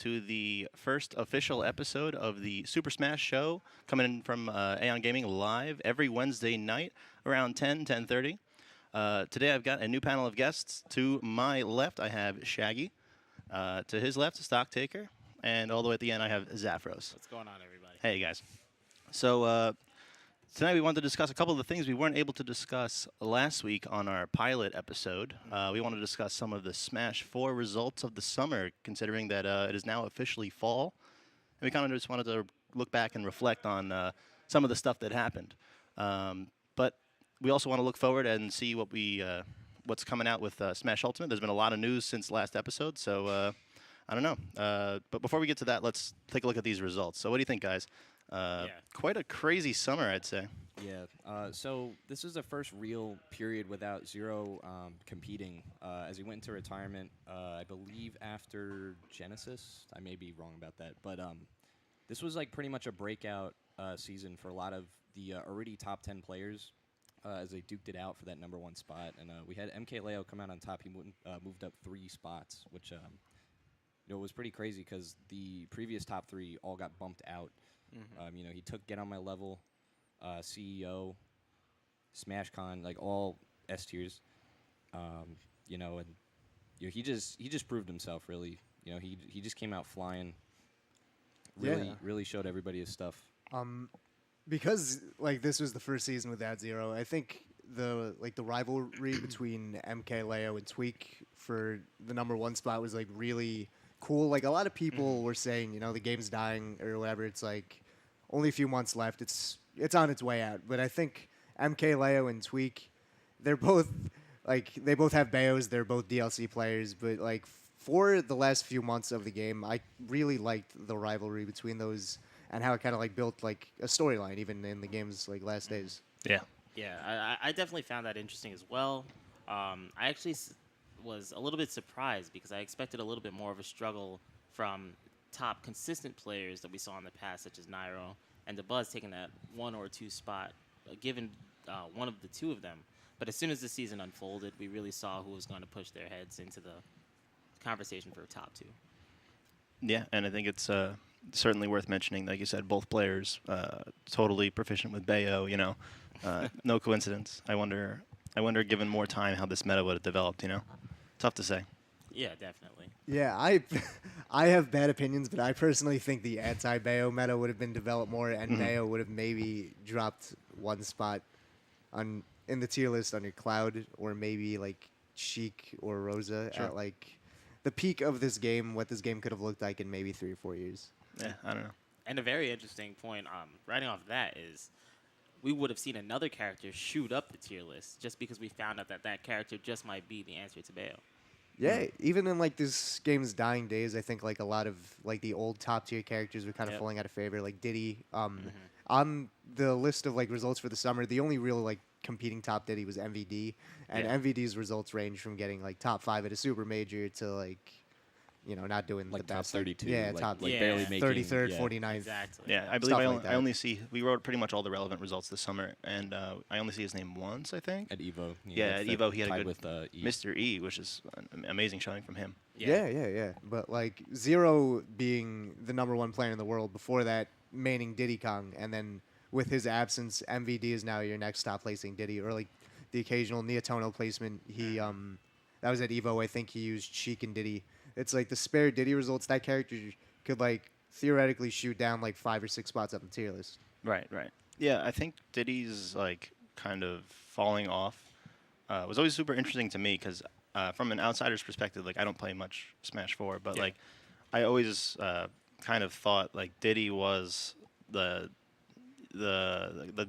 to the first official episode of the Super Smash Show, coming in from AON Gaming live every Wednesday night around 10:30. Today I've got a new panel of guests. To my left, I have Shaggy. To his left, Stock Taker. And all the way at the end, I have Zaphros. What's going on, everybody? Hey, guys. So tonight we wanted to discuss a couple of the things we weren't able to discuss last week on our pilot episode. We wanted to discuss some of the Smash 4 results of the summer, considering that it is now officially fall. And we kind of just wanted to look back and reflect on some of the stuff that happened. But we also want to look forward and see what's coming out with Smash Ultimate. There's been a lot of news since last episode, so I don't know. But before we get to that, let's take a look at these results. So what do you think, guys? Quite a crazy summer, I'd say. Yeah. So this was the first real period without Zero competing as he went into retirement, I believe after Genesis. I may be wrong about that. But this was like pretty much a breakout season for a lot of the already top 10 players as they duked it out for that #1 spot. And we had MKLeo come out on top. He moved up 3 spots, which was pretty crazy because the previous top 3 all got bumped out. He took Get On My Level, CEO, SmashCon, like all S tiers. And he just proved himself really. He just came out flying. Really showed everybody his stuff. Because this was the first season without Zero, I think the rivalry between MKLeo and Tweak for the #1 spot was really cool. Like a lot of people were saying, the game's dying or whatever. It's only a few months left. It's on its way out. But I think MKLeo and Tweak, they're both they both have Bayos. They're both DLC players. But for the last few months of the game, I really liked the rivalry between those and how it kind of built a storyline even in the game's last days. Yeah. Yeah, I definitely found that interesting as well. I actually was a little bit surprised because I expected a little bit more of a struggle from top consistent players that we saw in the past, such as Nairo and the Buzz taking that 1 or 2 spot, given one of the 2 of them. But as soon as the season unfolded, we really saw who was going to push their heads into the conversation for top 2. Yeah, and I think it's certainly worth mentioning. Like you said, both players totally proficient with Bayo. No coincidence. I wonder, given more time, how this meta would have developed. Tough to say. Yeah, definitely. Yeah, I have bad opinions, but I personally think the anti-Bayo meta would have been developed more, and Bayo would have maybe dropped 1 spot in the tier list under Cloud, or maybe Sheik or Rosa at the peak of this game, what this game could have looked like in maybe 3 or 4 years. Yeah, I don't know. And a very interesting point, riding off that, is we would have seen another character shoot up the tier list just because we found out that character just might be the answer to Bayo. Yeah, even in this game's dying days, I think a lot of the old top tier characters were kind of falling out of favor. Like Diddy, on the list of results for the summer, the only real competing top Diddy was MVD, and MVD's results range from getting top 5 at a super major to not doing the top best. 32. Yeah, top barely making 33rd, yeah. 49th. Exactly. Yeah, I believe Stuff I only see, we wrote pretty much all the relevant results this summer, and I only see his name once, I think. At Evo. Yeah, at Evo he had a good with E. Mr. E, which is an amazing showing from him. Yeah. But Zero being the #1 player in the world, before that, maining Diddy Kong, and then with his absence, MVD is now your next top placing Diddy, or the occasional Neotono placement. He that was at Evo. I think he used Sheik and Diddy. It's the spare Diddy results. That character could theoretically shoot down 5 or 6 spots up the tier list. Right. Yeah, I think Diddy's kind of falling off was always super interesting to me because from an outsider's perspective, I don't play much Smash 4, but I always kind of thought Diddy was the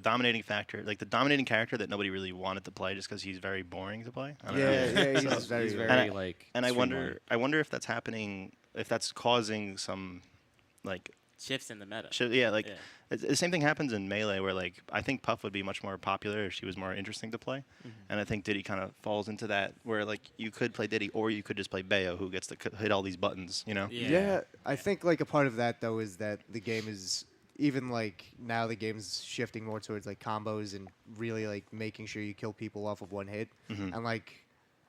dominating factor, the dominating character that nobody really wanted to play just because he's very boring to play. I don't know. He's very and I wonder if that's happening, if that's causing some Shifts in the meta. The same thing happens in Melee where I think Puff would be much more popular if she was more interesting to play, and I think Diddy kind of falls into that where you could play Diddy or you could just play Bayo who gets to hit all these buttons. Yeah, I think a part of that though is that the game is even now the game's shifting more towards combos and really making sure you kill people off of 1 hit, and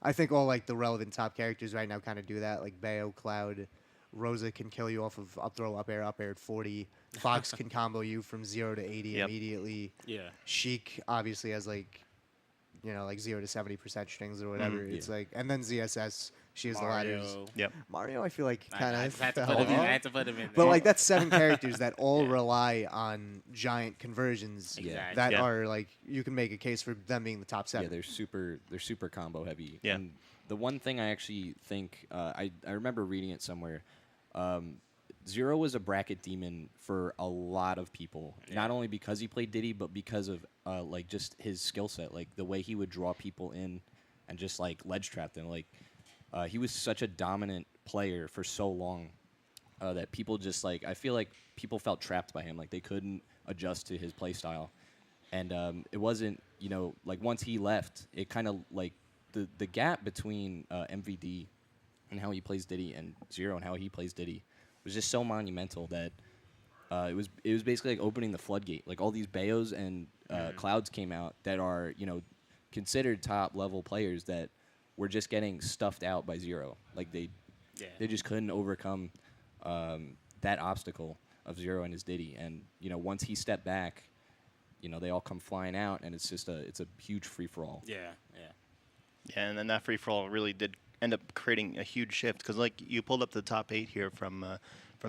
I think all the relevant top characters right now kind of do that, Bayo, Cloud, Rosa can kill you off of up throw, up air at 40. Fox can combo you from 0 to 80 Yep. immediately. Yeah. Sheik obviously has like, like 0 to 70% strings or whatever. It's Yeah. like, and then ZSS, she has the ladders. Mario. Yep. Mario, I feel like I kind just of had to fell put him in. off. I had to put him in But there. like that's 7 characters that all Yeah. rely on giant conversions Exactly. that Yeah. are like you can make a case for them being the top 7. Yeah, they're super combo heavy. Yeah. And the one thing I actually think I remember reading it somewhere. Zero was a bracket demon for a lot of people. Yeah. Not only because he played Diddy, but because of like just his skill set, like the way he would draw people in and just like ledge trap them. Like he was such a dominant player for so long that people just like I feel like people felt trapped by him. Like they couldn't adjust to his play style. And it wasn't, like once he left, it kind of like the gap between MVD and how he plays Diddy and Zero and how he plays Diddy was just so monumental that it was basically like opening the floodgate. Like all these Bayos and Clouds came out that are considered top level players that were just getting stuffed out by Zero. Like they just couldn't overcome that obstacle of Zero and his Diddy. And once he stepped back, they all come flying out, and it's just it's a huge free for all. Yeah. Yeah. Yeah, and then that free for all really did end up creating a huge shift because, like, you pulled up the top 8 here from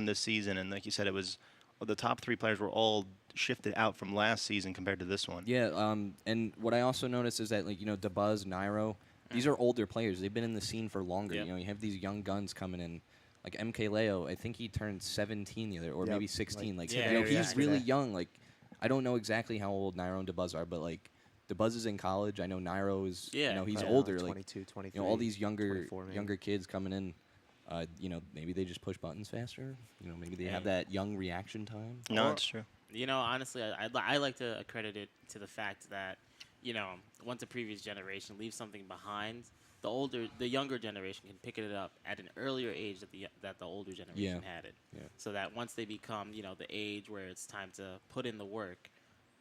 this season, and like you said, it was the top 3 players were all shifted out from last season compared to this one. Yeah, and what I also noticed is that, like, DeBuzz, Nairo, these are older players. They've been in the scene for longer. Yep. You have these young guns coming in. Like MK Leo, I think he turned 17 the other, or Yep, maybe 16. like Like, Yeah, he's exactly. really young. Like, I don't know exactly how old Nairo and DeBuzz are, but, like, DeBuzz is in college. I know Nairo is, Yeah. he's Probably older. like Like, 22, 23. all these younger 24 maybe. younger kids coming in. Maybe they just push buttons faster. Maybe they have Yeah. that young reaction time. No, Or- it's true. Honestly, I like to accredit it to the fact that, once a previous generation leaves something behind, the younger generation can pick it up at an earlier age that the older generation had it. Yeah. So that once they become, the age where it's time to put in the work,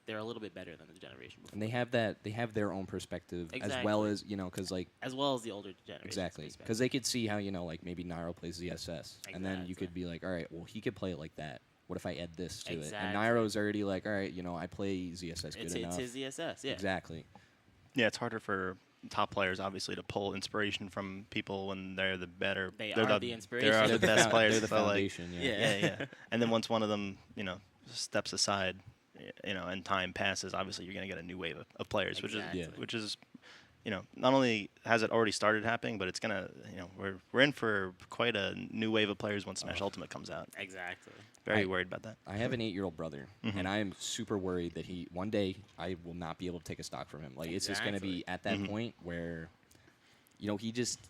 they're a little bit better than the generation before. And they have their own perspective as well as because like as well as the older generation. exactly because they could see how like maybe Nairo plays ZSS and then you Exactly. could be like, all right, well he could play it like that. What if I add this to it? And Exactly. Nairo's already like, all right, I play ZSS good it's enough. his ZSS, yeah. Exactly. Yeah, it's harder for top players, obviously, to pull inspiration from people when they're the better. They they're are the inspiration. They are the best players. They're the so, like, foundation. Yeah. yeah. And then once one of them, steps aside, and time passes, obviously you're going to get a new wave of players, Exactly. which is, not only has it already started happening, but it's going to, we're in for quite a new wave of players when Smash Ultimate comes out. Exactly. Very I- worried about that. I have an 8-year-old brother, Mhm. and I am super worried that one day I will not be able to take a stock from him. Like it's just going to be Exactly. at that Mhm. point where, he just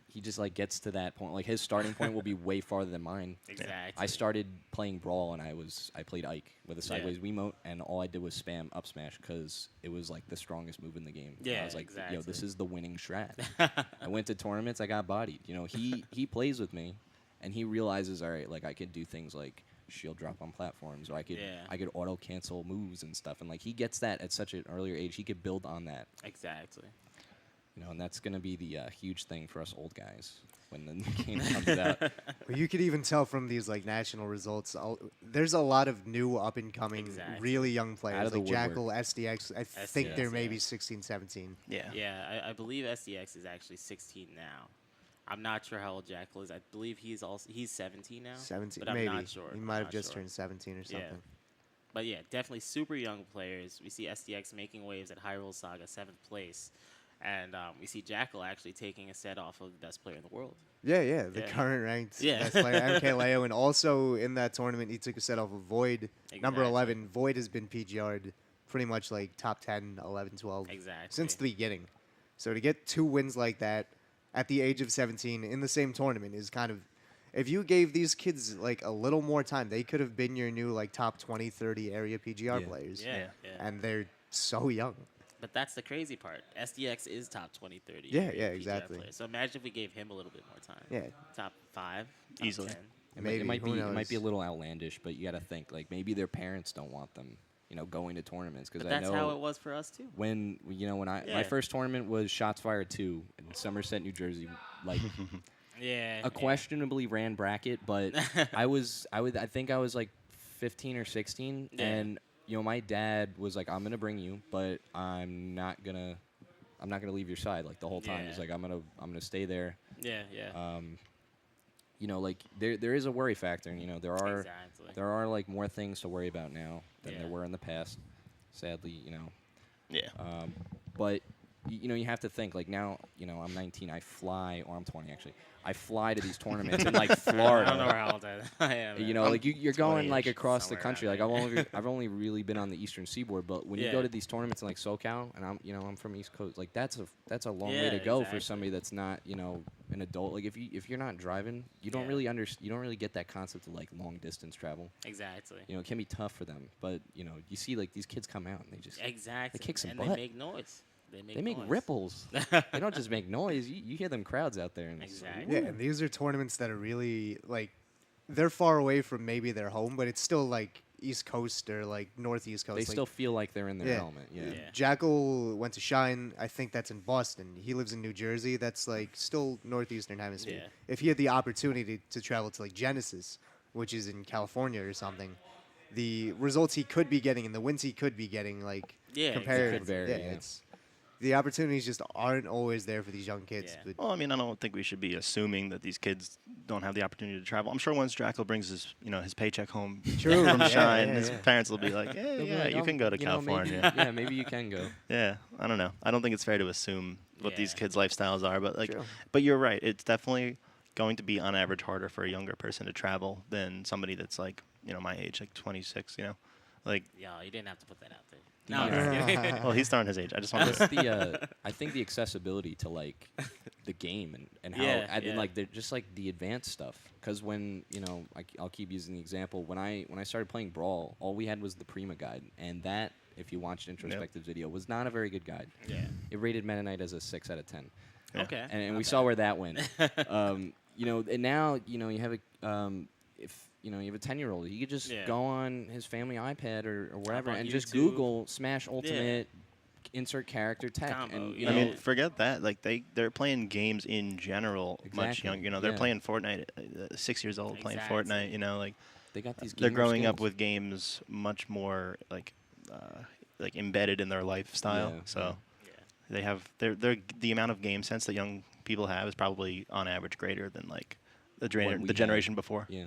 he just like gets to that point. Like his starting point will be way farther than mine. Exactly. I started playing Brawl and I played Ike with a Yeah. sideways Wiimote, and all I did was spam up smash because it was like the strongest move in the game. And I Yeah, was like, exactly. this is the winning strat. I went to tournaments, I got bodied. He plays with me, and he realizes, all right, like I could do things like shield drop on platforms, or I could auto cancel moves and stuff, and like he gets that at such an earlier age. He could build on that, Exactly. and that's gonna be the huge thing for us old guys when the game comes out. Well, you could even tell from these like national results. There's a lot of new up and coming, Exactly. really young players of the like Jackal, woodwork. SDX. I think they're SDX, maybe yeah. 16, 17. Yeah. Yeah, I believe SDX is actually 16 now. I'm not sure how old Jackal is. I believe he's 17 now. 17, but I'm maybe. not sure. He I'm might have not just sure. turned 17 or Yeah. something. But yeah, definitely super young players. We see SDX making waves at Hyrule Saga, 7th place. And we see Jackal actually taking a set off of the best player in the world. Yeah, the Yeah. current ranked Yeah. best player, MK Leo, and also in that tournament he took a set off of Void, number Exactly. 11. Void has been PGR'd pretty much like top 10, 11, 12 Exactly. since the beginning. So to get 2 wins like that at the age of 17 in the same tournament is kind of, if you gave these kids like a little more time, they could have been your new like top 20, 30 area PGR Yeah. players. Yeah. And they're so young. But that's the crazy part. SDX is top 20, 30. Yeah, area yeah, PGR exactly. player. So imagine if we gave him a little bit more time. Yeah. Top 5, top Easily. 10. Maybe, it might who be it might be a knows? little outlandish, but you got to think like maybe their parents don't want them, going to tournaments because But I that's know how it was for us too. when my Yeah. first tournament was Shots Fired 2 in Somerset, New Jersey. Like Yeah. a questionably ran bracket, but I think I was like 15 or 16, Yeah. and my dad was like, I'm gonna bring you, but I'm not gonna leave your side like the whole time. Yeah. He's like, I'm gonna stay there. Yeah. Yeah. Like there is a worry factor, and Exactly. there are like more things to worry about now than there Yeah. were in the past. Sadly, Yeah. but you have to think like now, I'm 19, I fly, or I'm 20 actually. I fly to these tournaments in like Florida. I don't know how old I am. Like you're going like 20-ish, across the somewhere country. around Like there. I've only really been on the eastern seaboard, but when you go Yeah. to these tournaments in like SoCal, and I'm from East Coast, like that's a long way to Yeah, go exactly. for somebody that's not an adult. Like if you're not driving, you don't Yeah. really you don't really get that concept of like long distance travel. Exactly. It can be tough for them, but you see like these kids come out and they just Exactly. kick some and butt. they make noise. they make noise. ripples. They don't just make noise. You hear them crowds out there. And it's like, Exactly. Yeah, and these are tournaments that are really like they're far away from maybe their home, but it's still like East Coast or like Northeast Coast. they like, still feel like they're in their Yeah. element. Yeah. Yeah. Jackal went to Shine. I think that's in Boston. He lives in New Jersey. That's like still northeastern hemisphere. Yeah. If he had the opportunity to travel to like Genesis, which is in California or something, the results he could be getting and the wins he could be getting, like Yeah, compared, could vary, yeah, yeah. it's the opportunities just aren't always there for these young kids. Yeah. But Well, I mean, I don't think we should be assuming that these kids don't have the opportunity to travel. I'm sure once Jackal brings his paycheck home True. from Yeah, Shine, yeah, his yeah. parents will be like, yeah, They'll be yeah, like, you can go to maybe- California. yeah, maybe you can go. Yeah, I don't know. I don't think it's fair to assume what these Yeah. kids' lifestyles are, but True. but you're right. It's definitely going to be on average harder for a younger person to travel than somebody that's like my age, like 26. Like Yeah, you didn't have to put that out there. Yeah. No, I'm just kidding. well, he's starting his age. I just want Just to. I think the accessibility to like the game and how Yeah, and yeah. like just like the advanced stuff. Because when I'll keep using the example when I started playing Brawl, all we had was the Prima guide, and that if you watched Introspective's video was not a very good guide. Yeah. It rated Meta Knight as a 6 out of 10, Yeah. Okay. and not we bad. saw where that went. And now you have a if you have a 10-year-old, he could just Yeah. go on his family iPad or wherever on and just YouTube. Google Smash Ultimate, insert character tech, Combo, and you I know, mean, forget that. Like they're playing games in general much Exactly, younger. They're yeah. playing Fortnite. 6 years old playing Exactly. Fortnite. Like they got these. they're gamer growing up skills. with games much more like embedded in their lifestyle. Yeah, So Yeah. they have the amount of game sense that young people have is probably on average greater than like the What we had. generation before. Yeah,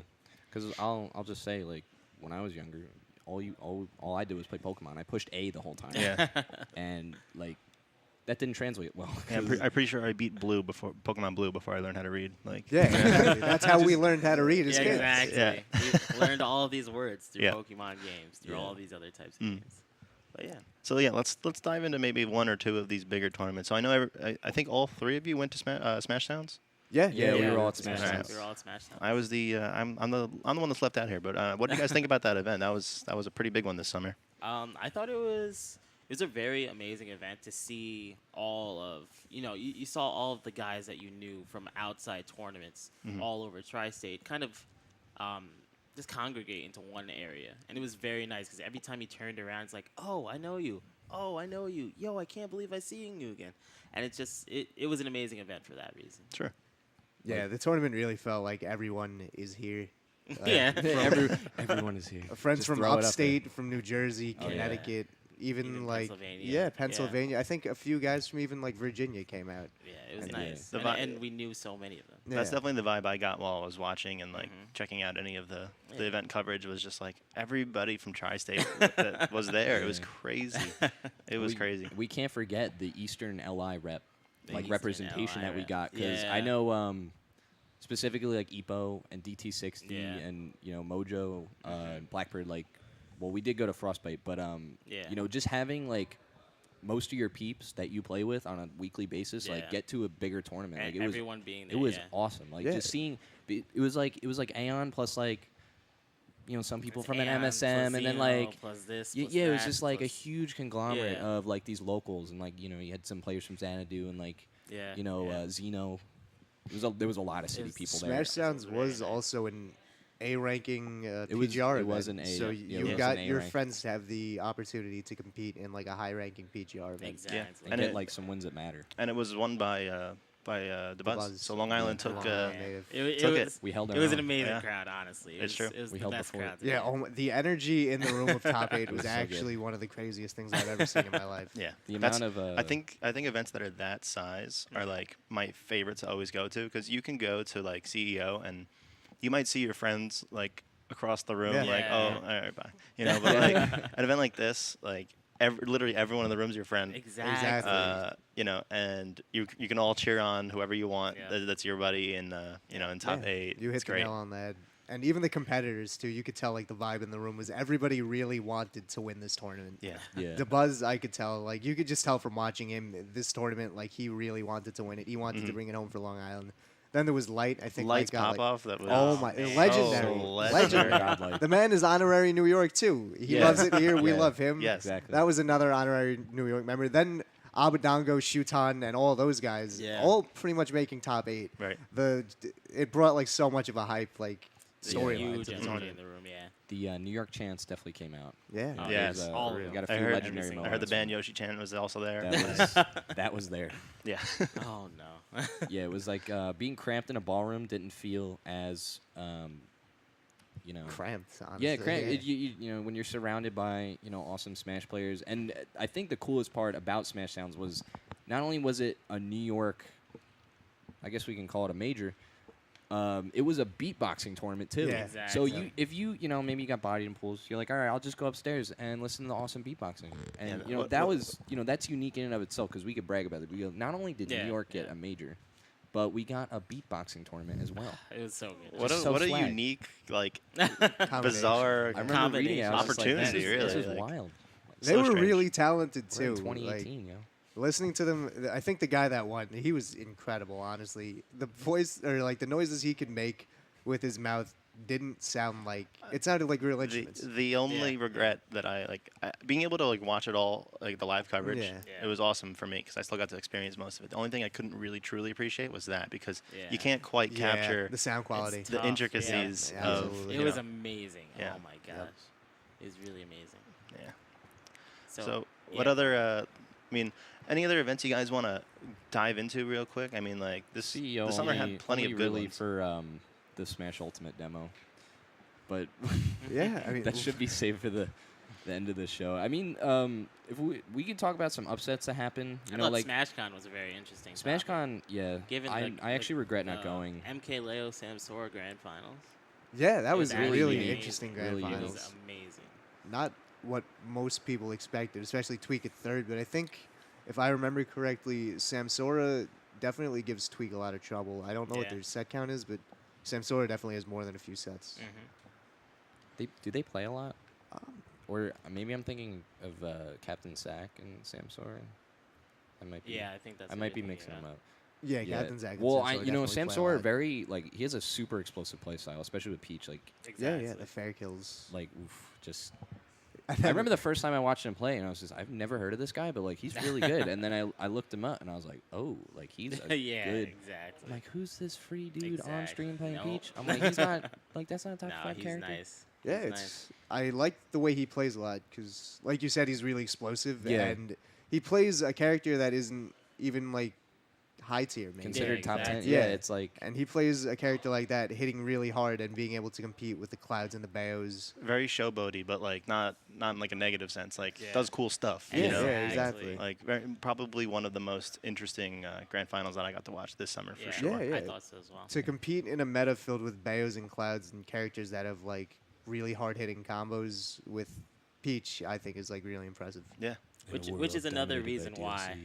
because I'll just say like when I was younger, all I did was play Pokemon. I pushed A the whole time. Yeah. and like that didn't translate well. Yeah, I'm pretty sure I beat Pokemon Blue before I learned how to read. Like yeah, exactly. That's how we learned how to read as Yeah, kids. exactly. Yeah. We learned all of these words through Yeah. Pokemon games, through Yeah. all these other types of Mm. games. But yeah. So yeah, let's dive into maybe one or two of these bigger tournaments. So I know I think all three of you went to Smash Towns. Yeah, Yeah, we were all at Smash Smash Towns. Towns. We were all at Smash Towns. I was I'm the one that's left out here. But what do you guys think about that event? That was a pretty big one this summer. I thought it was a very amazing event to see all of you saw all of the guys that you knew from outside tournaments Mhm. all over Tri-State kind of just congregate into one area, and it was very nice because every time he turned around, it's like, oh, I know you. Oh, I know you. Yo, I can't believe I'm seeing you again. And it's just it was an amazing event for that reason. Sure. Yeah, the tournament really felt like everyone is here. Yeah. Everyone is here. Friends Just from throw it up there. upstate, from New Jersey, Oh, yeah. Connecticut, even Even like Pennsylvania. yeah, Yeah. Pennsylvania. I think a few guys from even like Virginia came out. Yeah, it was And nice. the And, vi- and we knew so many of them. That's Yeah. definitely the vibe I got while I was watching and like Mhm. checking out any of the Yeah. event coverage. Was just like everybody from Tri-State that was there. It was Yeah. crazy. It was crazy. We can't forget the Eastern LI rep, The like Eastern representation LI that we rep. got. Because Yeah. I know specifically like EPO and DT60 Yeah. and Mojo, and Blackbird. Like, well, we did go to Frostbite, but Yeah. just having like most of your peeps that you play with on a weekly basis, like Yeah. get to a bigger tournament. And Like it was, everyone being there. it was yeah. awesome. Like Yeah. just seeing, it was like AON plus like, some people It's from an Aeon plus MSM, and then Xeno like. plus this, Yeah, plus it was that, just like a plus- huge conglomerate Yeah. of like these locals, and like you had some players from Xanadu and like yeah, yeah. Xeno. There was a lot of city was people there. Smash Sounds Very was nice. also an A ranking It was- PGR it event. was an A, so yeah, it you was got an A your rank. friends to have the opportunity to compete in like a high ranking PGR event. Exactly. and And get it- like some wins that matter. And it was won by the The Buzz. Buzz. So Long Island Yeah, took Long Island native. Took it. was, We held it our was an own. amazing Yeah. crowd, honestly. It's true. It was We the held the best fort. crowd. Yeah, the energy in the room of top 8 was was so good. actually one of the craziest things I've ever seen in my life. Yeah, The That's- amount of I think events that are that size are like my favorite to always go to because you can go to like CEO and you might see your friends like across the room Yeah. like Yeah. oh all right bye but like an event like this like literally everyone in the room is your friend. Exactly. And you can all cheer on whoever you want. Yeah. That's your buddy in in top Yeah, 8. You It's hit the great. nail on the head. And even the competitors too. You could tell like the vibe in the room was everybody really wanted to win this tournament. Yeah. yeah. The Buzz, I could tell. Like you could just tell from watching him this tournament. Like he really wanted to win it. He wanted to bring it home for Long Island. Then there was Light. I think Lights Light got, pop off. That was Oh my, man. legendary, Oh, legendary. Godlike. The man is honorary New York too. He Yeah. loves it here. We Yeah. love him. Yes. Exactly. That was another honorary New York member. Then Abadango, Shuton, and all those guys, Yeah. all pretty much making top 8. Right. It brought like so much of a hype, like Yeah, storyline huge to the energy tournament. in the room. Yeah. The New York chants definitely came out. Yeah. It Yes. was, All we real. got a I few heard- legendary I moments. I heard the band Yoshi Chan was also there. That was there. Yeah. Oh no. Yeah, it was like being cramped in a ballroom didn't feel as, Cramped, honestly. Yeah, cramped. You know, when you're surrounded by awesome Smash players, and I think the coolest part about Smash Sounds was not only was it a New York, I guess we can call it a major. It was a beatboxing tournament too. Yeah. So Exactly. if you maybe you got bodied in pools, you're like, all right, I'll just go upstairs and listen to the awesome beatboxing. And Yeah, what- that what- was that's unique in and of itself because we could brag about it. We go, not only did Yeah, New York get yeah. a major, but we got a beatboxing tournament as well. It was so good. What a so what a swag. unique like Combination. bizarre. I remember reading it. I was just like, Opportunity, this really, is like- wild. They So were strange. really talented We're in too. 2018, yo. Listening to them, I think the guy that won, he was incredible. Honestly, the voice or like the noises he could make with his mouth didn't sound like it sounded like real The, instruments. the only Yeah. regret that being able to like watch it all like the live coverage, Yeah. it was awesome for me because I still got to experience most of it. The only thing I couldn't really truly appreciate was that because Yeah. you can't quite Yeah, capture the sound quality. the tough, intricacies yeah. of Absolutely. It you was know, amazing. Yeah. Oh my gosh. It was really amazing. yeah. So, So what yeah. other any other events you guys want to dive into real quick? I mean, like this CEO the summer only, had plenty only of good really ones. for the Smash Ultimate demo, but Yeah, I mean, that should be saved for the end of the show. I mean, if we can talk about some upsets that happen, I thought SmashCon was a very interesting. topic. SmashCon, yeah. Given I actually regret not going. MK Leo Sam Sora Grand Finals. yeah, that It was was a really really amazing. interesting grand Really It finals. was amazing. Not what most people expected, especially Tweak at third. But I think, if I remember correctly, Samsora definitely gives Tweak a lot of trouble. I don't know what Yeah. their set count is, but Samsora definitely has more than a few sets. Do they play a lot? Um, Or maybe I'm thinking of Captain Sack and Samsora. I might be. Yeah, I think that's. I what might you're be thinking mixing them about. up. Yeah, Captain Zack. and Well, Samsora you know, definitely play a Samsora lot. very he has a super explosive play style, especially with Peach. Like Exactly. Yeah, the fair kills. oof, just. I remember the first time I watched him play, and I was just, I've never heard of this guy, but like he's really good. And then I looked him up, and I was like, oh, like he's a yeah, good. exactly. I'm like, who's this free dude on Exactly. stream playing No. Peach? I'm like, he's not like that's not a top no, 5 he's character. nice. Yeah, He's it's. nice. I like the way he plays a lot because, like you said, he's really explosive, Yeah. and he plays a character that isn't even like high tier, maybe. Considered top 10. exactly. Yeah, Yeah. it's like And he plays a character like that, hitting really hard and being able to compete with the Clouds and the Baos. Very showboaty, but like not in like a negative sense. Like Yeah. does cool stuff. Yeah, you know? yeah, exactly. Like probably one of the most interesting grand finals that I got to watch this summer for Yeah, sure. Yeah, I yeah. thought so as well. To compete in a meta filled with Baos and Clouds and characters that have like really hard hitting combos with Peach, I think is like really impressive. Yeah. Which is another reason why.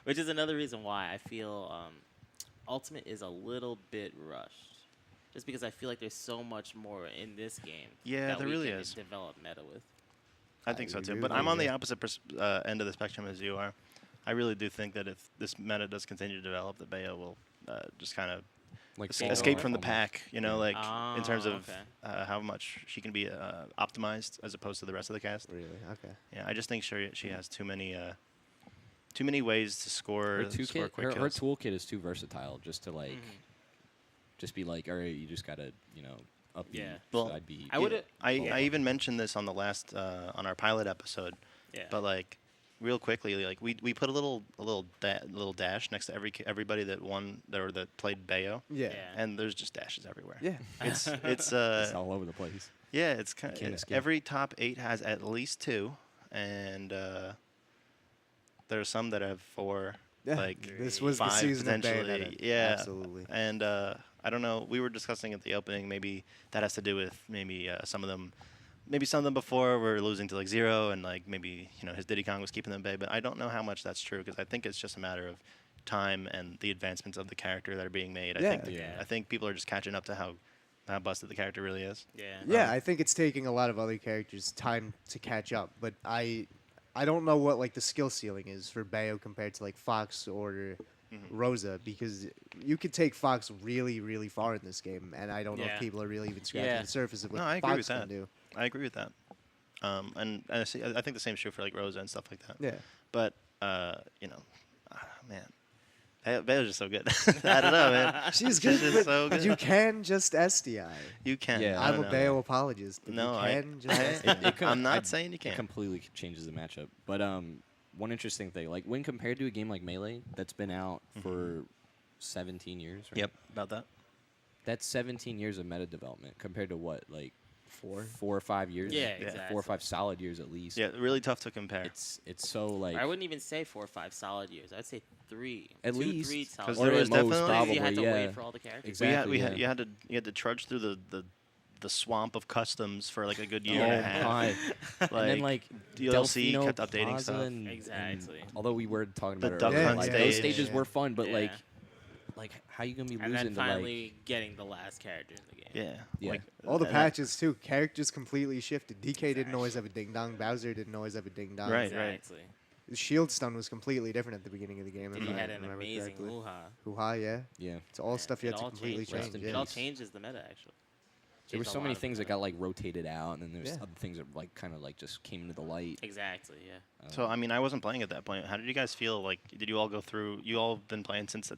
Which is another reason why I feel Ultimate is a little bit rushed. Just because I feel like there's so much more in this game. Yeah, that there we really can is. develop meta with. I think so I too. agree But with I'm you, on the yeah. opposite end of the spectrum as you are. I really do think that if this meta does continue to develop, that Bayo will just kind of like escape from the pack. You know, like in terms Oh, of okay. how much she can be optimized as opposed to the rest of the cast. Really? Okay. Yeah, I just think she has too many ways to score. Her score toolkit, quick her kills. toolkit is too versatile just to like, Mhm. just be like, all right, you just gotta, up the Yeah. Well, side beat. I would've- I even mentioned this on the last on our pilot episode, Yeah. but like real quickly, like we put a little dash next to everybody that won or that played Bayo, Yeah. and there's just dashes everywhere. Yeah. It's It's all over the place. yeah, it's kind can't of escape. every top 8 has at least 2, and there are some that have 4. Yeah. Like This was the 5 season of potentially. Bayonetta. Yeah, Absolutely. And I don't know. We were discussing at the opening. Maybe that has to do with maybe some of them. Maybe some of them before were losing to like 0, and like maybe his Diddy Kong was keeping them at bay. But I don't know how much that's true because I think it's just a matter of time and the advancements of the character that are being made. Yeah. I think people are just catching up to how busted the character really is. Yeah. Yeah, I think it's taking a lot of other characters time to catch up, but I don't know what like the skill ceiling is for Bayo compared to like Fox or Rosa, because you could take Fox really, really far in this game, and I don't know Yeah. if people are really even scratching Yeah. the surface of what No, I agree Fox with can that. do. I agree with that. And I think the same is true for like Rosa and stuff like that. Yeah. But man, Bayo's just so good. I don't know, man. She's She's good, just but so good. you can just SDI. You can. Yeah. I I'm don't a know, Bayo man. apologist, but No, you I- can just SDI. I'm not saying you It can't. completely changes the matchup. But one interesting thing, like when compared to a game like Melee that's been out for 17 years, right? Yep, about that. That's 17 years of meta development compared to what, like 4. 4 or 5 years? Yeah, Yeah. exactly. 4 or 5 solid years at least. Yeah, really tough to compare. It's so like I wouldn't even say 4 or 5 solid years. I'd say 3. At 2, least, 3 'cause solid there years. was most, definitely- probably, you had to yeah. wait for all the characters. Exactly. you yeah. had to trudge through the swamp of customs for like a good Oh year and a half. my! And then like DLC Delfino kept updating Plaza stuff. and Exactly. although we were talking The about Duck it earlier, Hunt like, stage. those stages Yeah. were fun, but Yeah. like how you gonna be And losing then to like finally getting the last character in the game. Yeah. Yeah. Like, All the and that- patches too. Characters completely shifted. DK didn't always have a ding dong. Bowser didn't always have a ding dong. Right, right. Exactly. The shield stun was completely different at the beginning of the game. And if he I had an remember amazing correctly. hoo-ha. Hoo-ha, yeah. yeah. It's all stuff you It had to all completely changed. Rest in change. It Yeah. all changes the meta, actually. There were Changed a so lot many of the things that meta. got like rotated out, and then there's Yeah. other things that like kind of like just came into the light. Exactly, yeah. So I mean, I wasn't playing at that point. How did you guys feel? Like, did you all go through? You all been playing since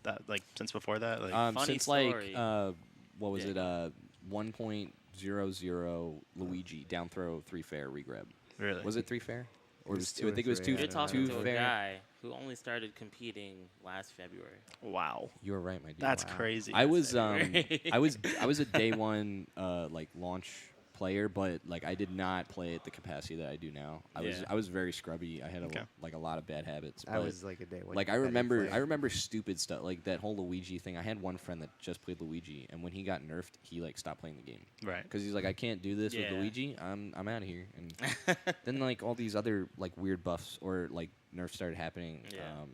since before that? Like, Funny Since story. like what was Yeah. it? 1.00 Luigi down throw 3 fair regrab. really? Was it 3 fair? Or It was was 2? 2 I or think it was 3, 2. I You're don't talking remember. to a 2 fair. guy who only started competing last February. Wow. You were right, my dude. That's Wow. crazy. I was February. I was a day one like launch player, but like I did not play at the capacity that I do now. Yeah. I was very scrubby. I had Okay. a lot of bad habits. I but, was like a day one. like I competitive remember player. stupid stuff like that whole Luigi thing. I had one friend that just played Luigi, and when he got nerfed, he like stopped playing the game right. because he's like, I can't do this Yeah. with Luigi. I'm out of here. And then like all these other like weird buffs or like nerfs started happening. Yeah.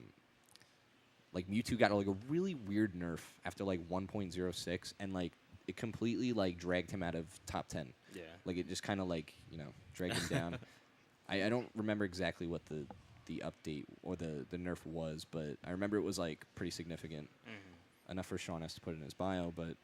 Like Mewtwo got like a really weird nerf after like 1.06, and like it completely like dragged him out of top 10. Yeah. Like it just kind of like dragged him down. I don't remember exactly what the update or the nerf was, but I remember it was like pretty significant. Enough for Sean has to put it in his bio, but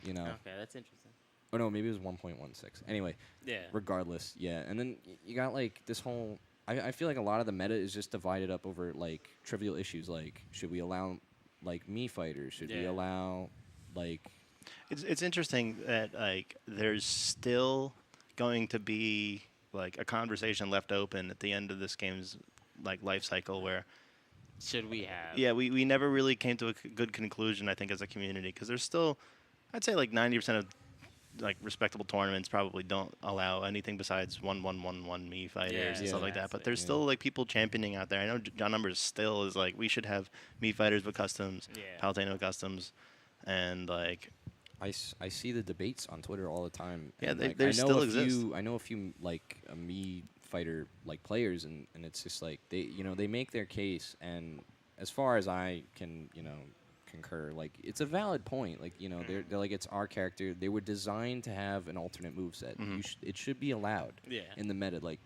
you know. Okay, that's interesting. Oh no, maybe it was 1.16. Anyway, Yeah. regardless, yeah. And then you got like this whole. I feel like a lot of the meta is just divided up over like trivial issues, like should we allow like Mii fighters? Should we Yeah. allow like It's interesting that like there's still going to be like a conversation left open at the end of this game's like life cycle where Should we have? yeah we never really came to a good conclusion, I think, as a community, because there's still, I'd say, like 90% of like respectable tournaments probably don't allow anything besides 1-1-1-1 me fighters Yeah, and stuff like that. exactly. But there's Yeah. still like people championing out there. I know John Numbers still is like, we should have me fighters with customs, Yeah. Palutena with customs, and like I see the debates on Twitter all the time. Yeah, and, they- like, they I know still a exist. few. I know a few like me fighter like players, and it's just like they make their case, and as far as I can concur, like it's a valid point. Like they're like, it's our character. They were designed to have an alternate moveset. It should be allowed Yeah. in the meta. Like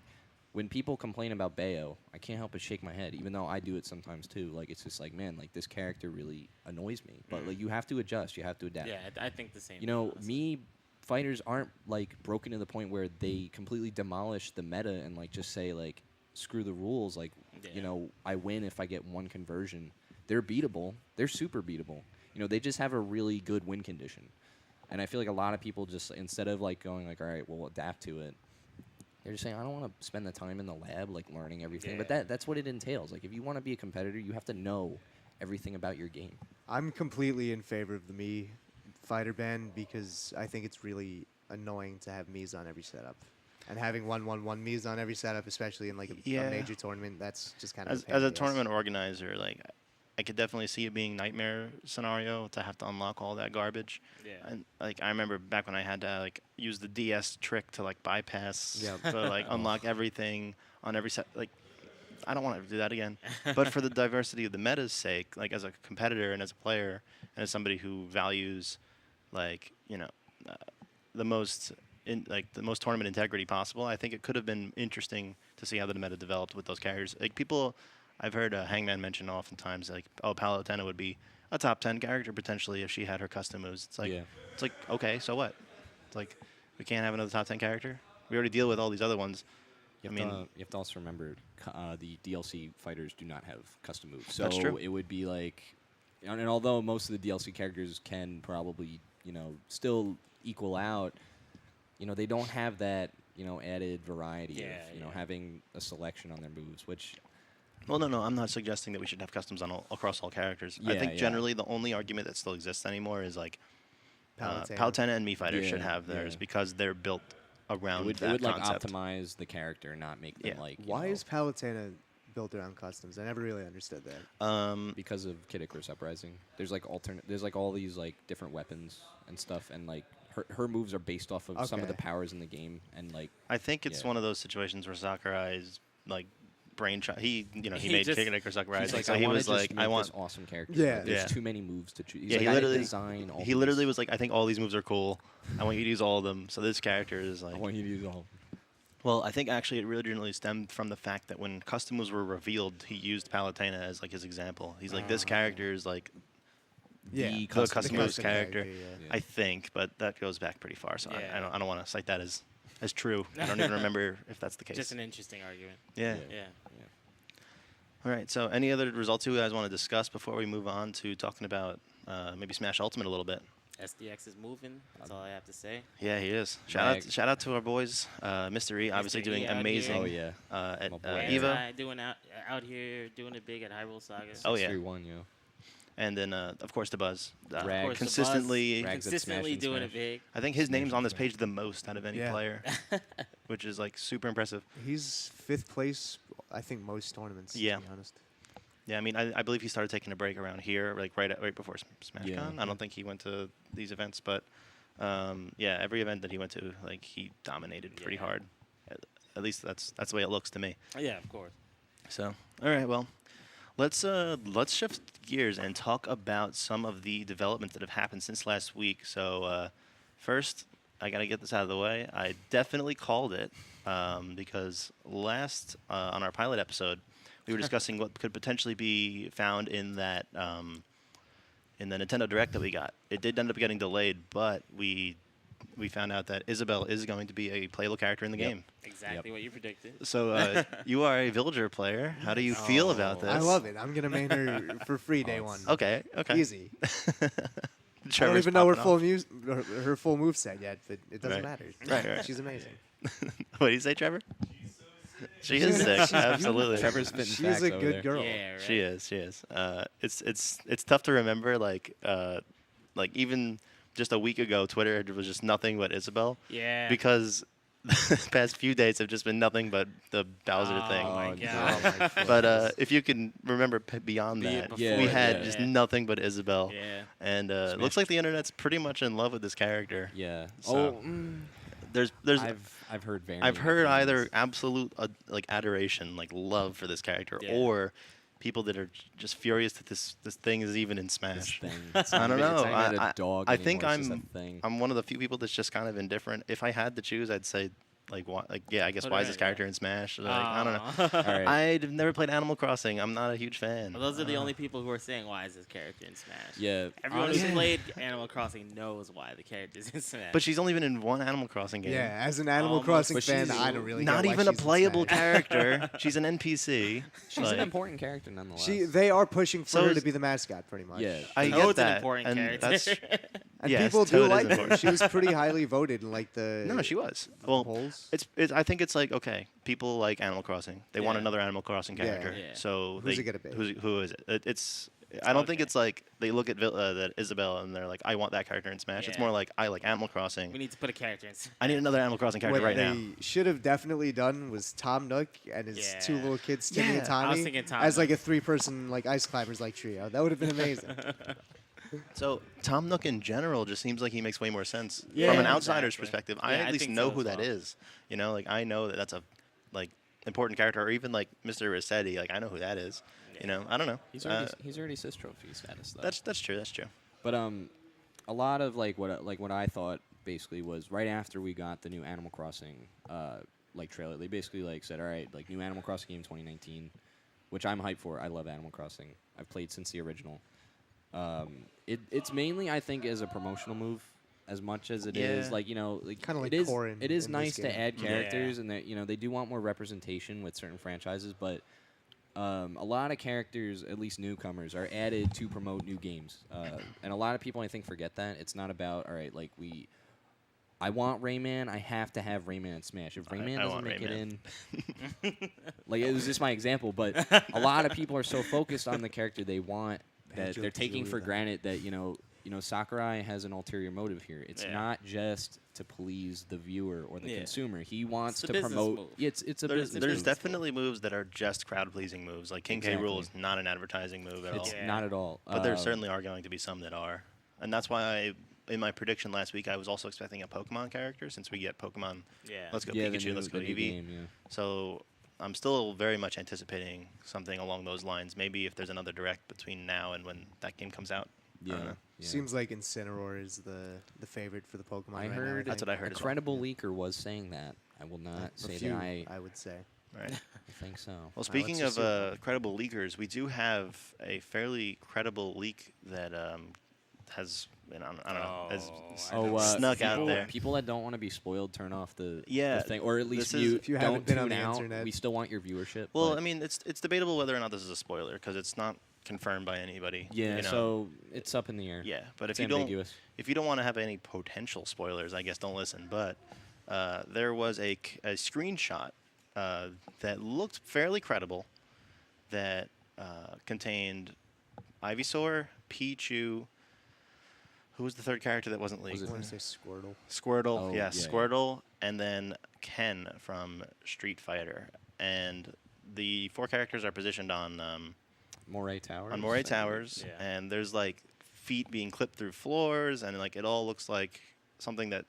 when people complain about Bayo, I can't help but shake my head, even though I do it sometimes too. Like it's just like, man, like this character really annoys me. But like you have to adjust. You have to adapt. Yeah, I think the same. You know, thing, honestly. me fighters aren't like broken to the point where they completely demolish the meta and like just say like screw the rules. Like Yeah. I win if I get one conversion. They're beatable. They're super beatable. They just have a really good win condition. And I feel like a lot of people just, instead of like going like, all right, we'll adapt to it, They're just saying, I don't want to spend the time in the lab like learning everything. But Yeah. that's what it entails. Like if you want to be a competitor, you have to know everything about your game. I'm completely in favor of the Mii fighter ban because I think it's really annoying to have Mii's on every setup. And having 1-1-1 Mii's on every setup, especially in like a Yeah. major tournament, that's just kind of As a tournament organizer, like I could definitely see it being nightmare scenario to have to unlock all that garbage. Yeah. And like I remember back when I had to like use the DS trick to like bypass Yep. to like unlock everything on every set. Like I don't want to do that again. But for the diversity of the meta's sake, like as a competitor and as a player and as somebody who values like the most the most tournament integrity possible, I think it could have been interesting to see how the meta developed with those characters. Like people, I've heard Hangman mention oftentimes like, oh, Palutena would be a top 10 character potentially if she had her custom moves. It's like, Yeah. it's like okay, so what? It's like we can't have another top 10 character. We already deal with all these other ones. You I have, mean, you have to also remember the DLC fighters do not have custom moves. So That's true. it would be like, and although most of the DLC characters can probably, still equal out, they don't have that, added variety Yeah, of, yeah. having a selection on their moves, which well, no, I'm not suggesting that we should have customs on across all characters. I Yeah, think yeah. generally the only argument that still exists anymore is like Palutena. Palutena and Mii fighters Yeah, should have theirs yeah. because they're built around it would, that like concept. optimize the character, not make them Yeah. like, Why is Palutena built around customs? I never really understood that. because of Kid Icarus Uprising. There's like there's like all these like different weapons and stuff, and like her moves are based off of some of the Okay. powers in the game, and like I think it's Yeah. one of those situations where Sakurai's like brainchild. He He made just- Kid Icarus Uprising, he's like, so I he wanna was just like, make I want. this awesome character. Yeah. but there's Yeah. too many moves to choose. He's Yeah, like, he I literally design all he literally these. was like, I think all these moves are cool. I want you to use all of them. So this character is like, I want you to use all. well, I think actually it originally stemmed from the fact that when custom moves were revealed, he used Palutena as like his example. He's like, this character is like Yeah, the custom custom moves moves character. yeah. Yeah. I think, but that goes back pretty far. So Yeah. I don't want to cite that as true. I don't even remember if that's the case. Just an interesting argument. yeah. Yeah. All right. So, any other results you guys want to discuss before we move on to talking about maybe Smash Ultimate a little bit? SDX is moving. That's all I have to say. Yeah, he is. Mag. Shout out to our boys, Mr. E, obviously Mr. E doing out here. amazing. Oh yeah. At My boy. And Evo, doing out here doing it big at Hyrule Saga. Oh, yeah. 6-3-1, yeah. and then of course the Buzz. Rag. Of course, the Buzz Consistently, Rag. Rags at consistently Smash and doing it Smash. big. I think his name's on this Smash. page the most out of any Yeah. player, which is like super impressive. He's 5th place, I think, most tournaments, Yeah. to be honest. Yeah, I mean, I believe he started taking a break around here, like right before SmashCon. Yeah. I don't think he went to these events, but yeah, every event that he went to, like he dominated pretty Yeah. hard. At least that's the way it looks to me. Yeah, of course. So, all right, well, let's shift gears and talk about some of the developments that have happened since last week. So, first, I gotta get this out of the way. I definitely called it because last on our pilot episode, we were discussing what could potentially be found in that in the Nintendo Direct that we got. It did end up getting delayed, but we found out that Isabelle is going to be a playable character in the Yep. game. Exactly what you predicted. So you are a villager player. How do you feel about this? I love it. I'm going to main her for free day one. Okay. Easy. I don't Trevor's even know her popping her full moveset yet, but it doesn't Right. matter. Right. She's amazing. off. What do you say, Trevor? She is sick. Absolutely. Trevor's spitting She's facts a over good there. girl. Yeah, right. She is. She is. It's tough to remember. Like even just a week ago, Twitter was just nothing but Isabelle. Yeah. Because the past few days have just been nothing but the Bowser thing. Oh my Oh, god. But if you can remember beyond that, before we that, had yeah. just nothing but Isabelle. Yeah. And it looks like the internet's pretty much in love with this character. Yeah. So, There's I've heard varying. I've heard either opinions. absolute like adoration, like love for this character, Yeah. or people that are just furious that this thing is even in This Smash. thing. It's I not don't even- it's know. not even a dog I think anymore, it's just I'm a thing. I'm one of the few people that's just kind of indifferent. If I had to choose, I'd say like yeah, I guess Put why her is this in, yeah. character in Smash? Like, I don't know. know. All right. I've never played Animal Crossing. I'm not a huge fan. Well, those are the only people who are saying why is this character in Smash. Yeah. Everyone honestly- who's played Animal Crossing knows why the character's in Smash. But she's only been in one Animal Crossing game. Yeah, as an Animal Almost. Crossing But fan, she's I don't really Not get why even a she's in playable Smash. character. She's an NPC. She's Like, an important character nonetheless. They are pushing for So her is- to be the mascot, pretty much. Yeah. I I get know it's that, an important and character. that's And Yes, people do Toad is like her. important. She was pretty highly voted in like the No, she was. the Well, polls. it's. I think it's like, okay, people like Animal Crossing. They want Yeah. another Animal Crossing Yeah. character. Yeah. So Who's they, it gonna be? Who is it? It's. I don't think Okay. it's like they look at that Isabelle and they're like, I want that character in Smash. It's Yeah. more like, I like Animal Crossing. We need to put a character in. I need another Animal Crossing character What right they now. should have definitely done was Tom Nook and his two Yeah. little kids, Timmy and Yeah, I Tommy, was thinking Tom as like a Nook. 3-person like ice climbers like trio. That would have been amazing. So Tom Nook in general just seems like he makes way more sense Yeah, from an outsider's exactly. perspective. Yeah, I I at least think know so who as that well. is. You know, like I know that that's a like important character, or even like Mr. Rossetti. Like I know who that is. You know, I don't know. He's already Sis Trophy status though. That's true. That's true. But a lot of what I thought basically was right after we got the new Animal Crossing like trailer. They basically like said, all right, like new Animal Crossing game 2019, which I'm hyped for. I love Animal Crossing. I've played since the original. It's mainly I think as a promotional move as much as it is Yeah. like like Kinda like it is Corrin it is in this nice to game. add Yeah. characters and that they do want more representation with certain franchises, but a lot of characters, at least newcomers, are added to promote new games, and a lot of people I think forget that it's not about all right. Like I want Rayman. I have to have Rayman in Smash. If Rayman I doesn't want make Rayman. it in, like it was just my example, but a lot of people are so focused on the character they want that they're taking for granted that Sakurai has an ulterior motive here. It's Yeah. not just to please the viewer or the Yeah. consumer. He wants It's a to business promote. move. Yeah, it's a There's business. there's move. definitely moves that are just crowd pleasing moves. Like King K. Rool is Exactly. not an advertising move at It's all. Yeah. not at all. But there certainly are going to be some that are, and that's why in my prediction last week I was also expecting a Pokemon character since we get Pokemon. Yeah. Let's go yeah, the Pikachu. new- Let's go the new Eevee. game, yeah. So I'm still very much anticipating something along those lines. Maybe if there's another direct between now and when that game comes out. I don't Yeah. know. yeah. Seems like Incineroar is the favorite for the Pokemon. I right now, heard That's what I heard a as well. credible leaker was saying that. I will not A say few, that I would say. Right. think so. Well, speaking just of see credible leakers, we do have a fairly credible leak that has, I don't know, has snuck out people, there. People that don't want to be spoiled turn off the Yeah, thing, or at least this is- mute. If you don't haven't been tune on the out. internet. We still want your viewership. Well, but I mean, it's debatable whether or not this is a spoiler because it's not confirmed by anybody. yeah, you know? so it's up in the air. Yeah, but It's if you ambiguous. don't want to have any potential spoilers, I guess don't listen. But there was a screenshot that looked fairly credible that contained Ivysaur, Pichu. Who was the third character that wasn't leaked? Was I it- want to say Squirtle. Squirtle, Oh, yes, yeah, yeah. Squirtle, and then Ken from Street Fighter. And the 4 characters are positioned on Moray Towers. Moray Towers, Yeah. and there's like feet being clipped through floors, and like it all looks like something that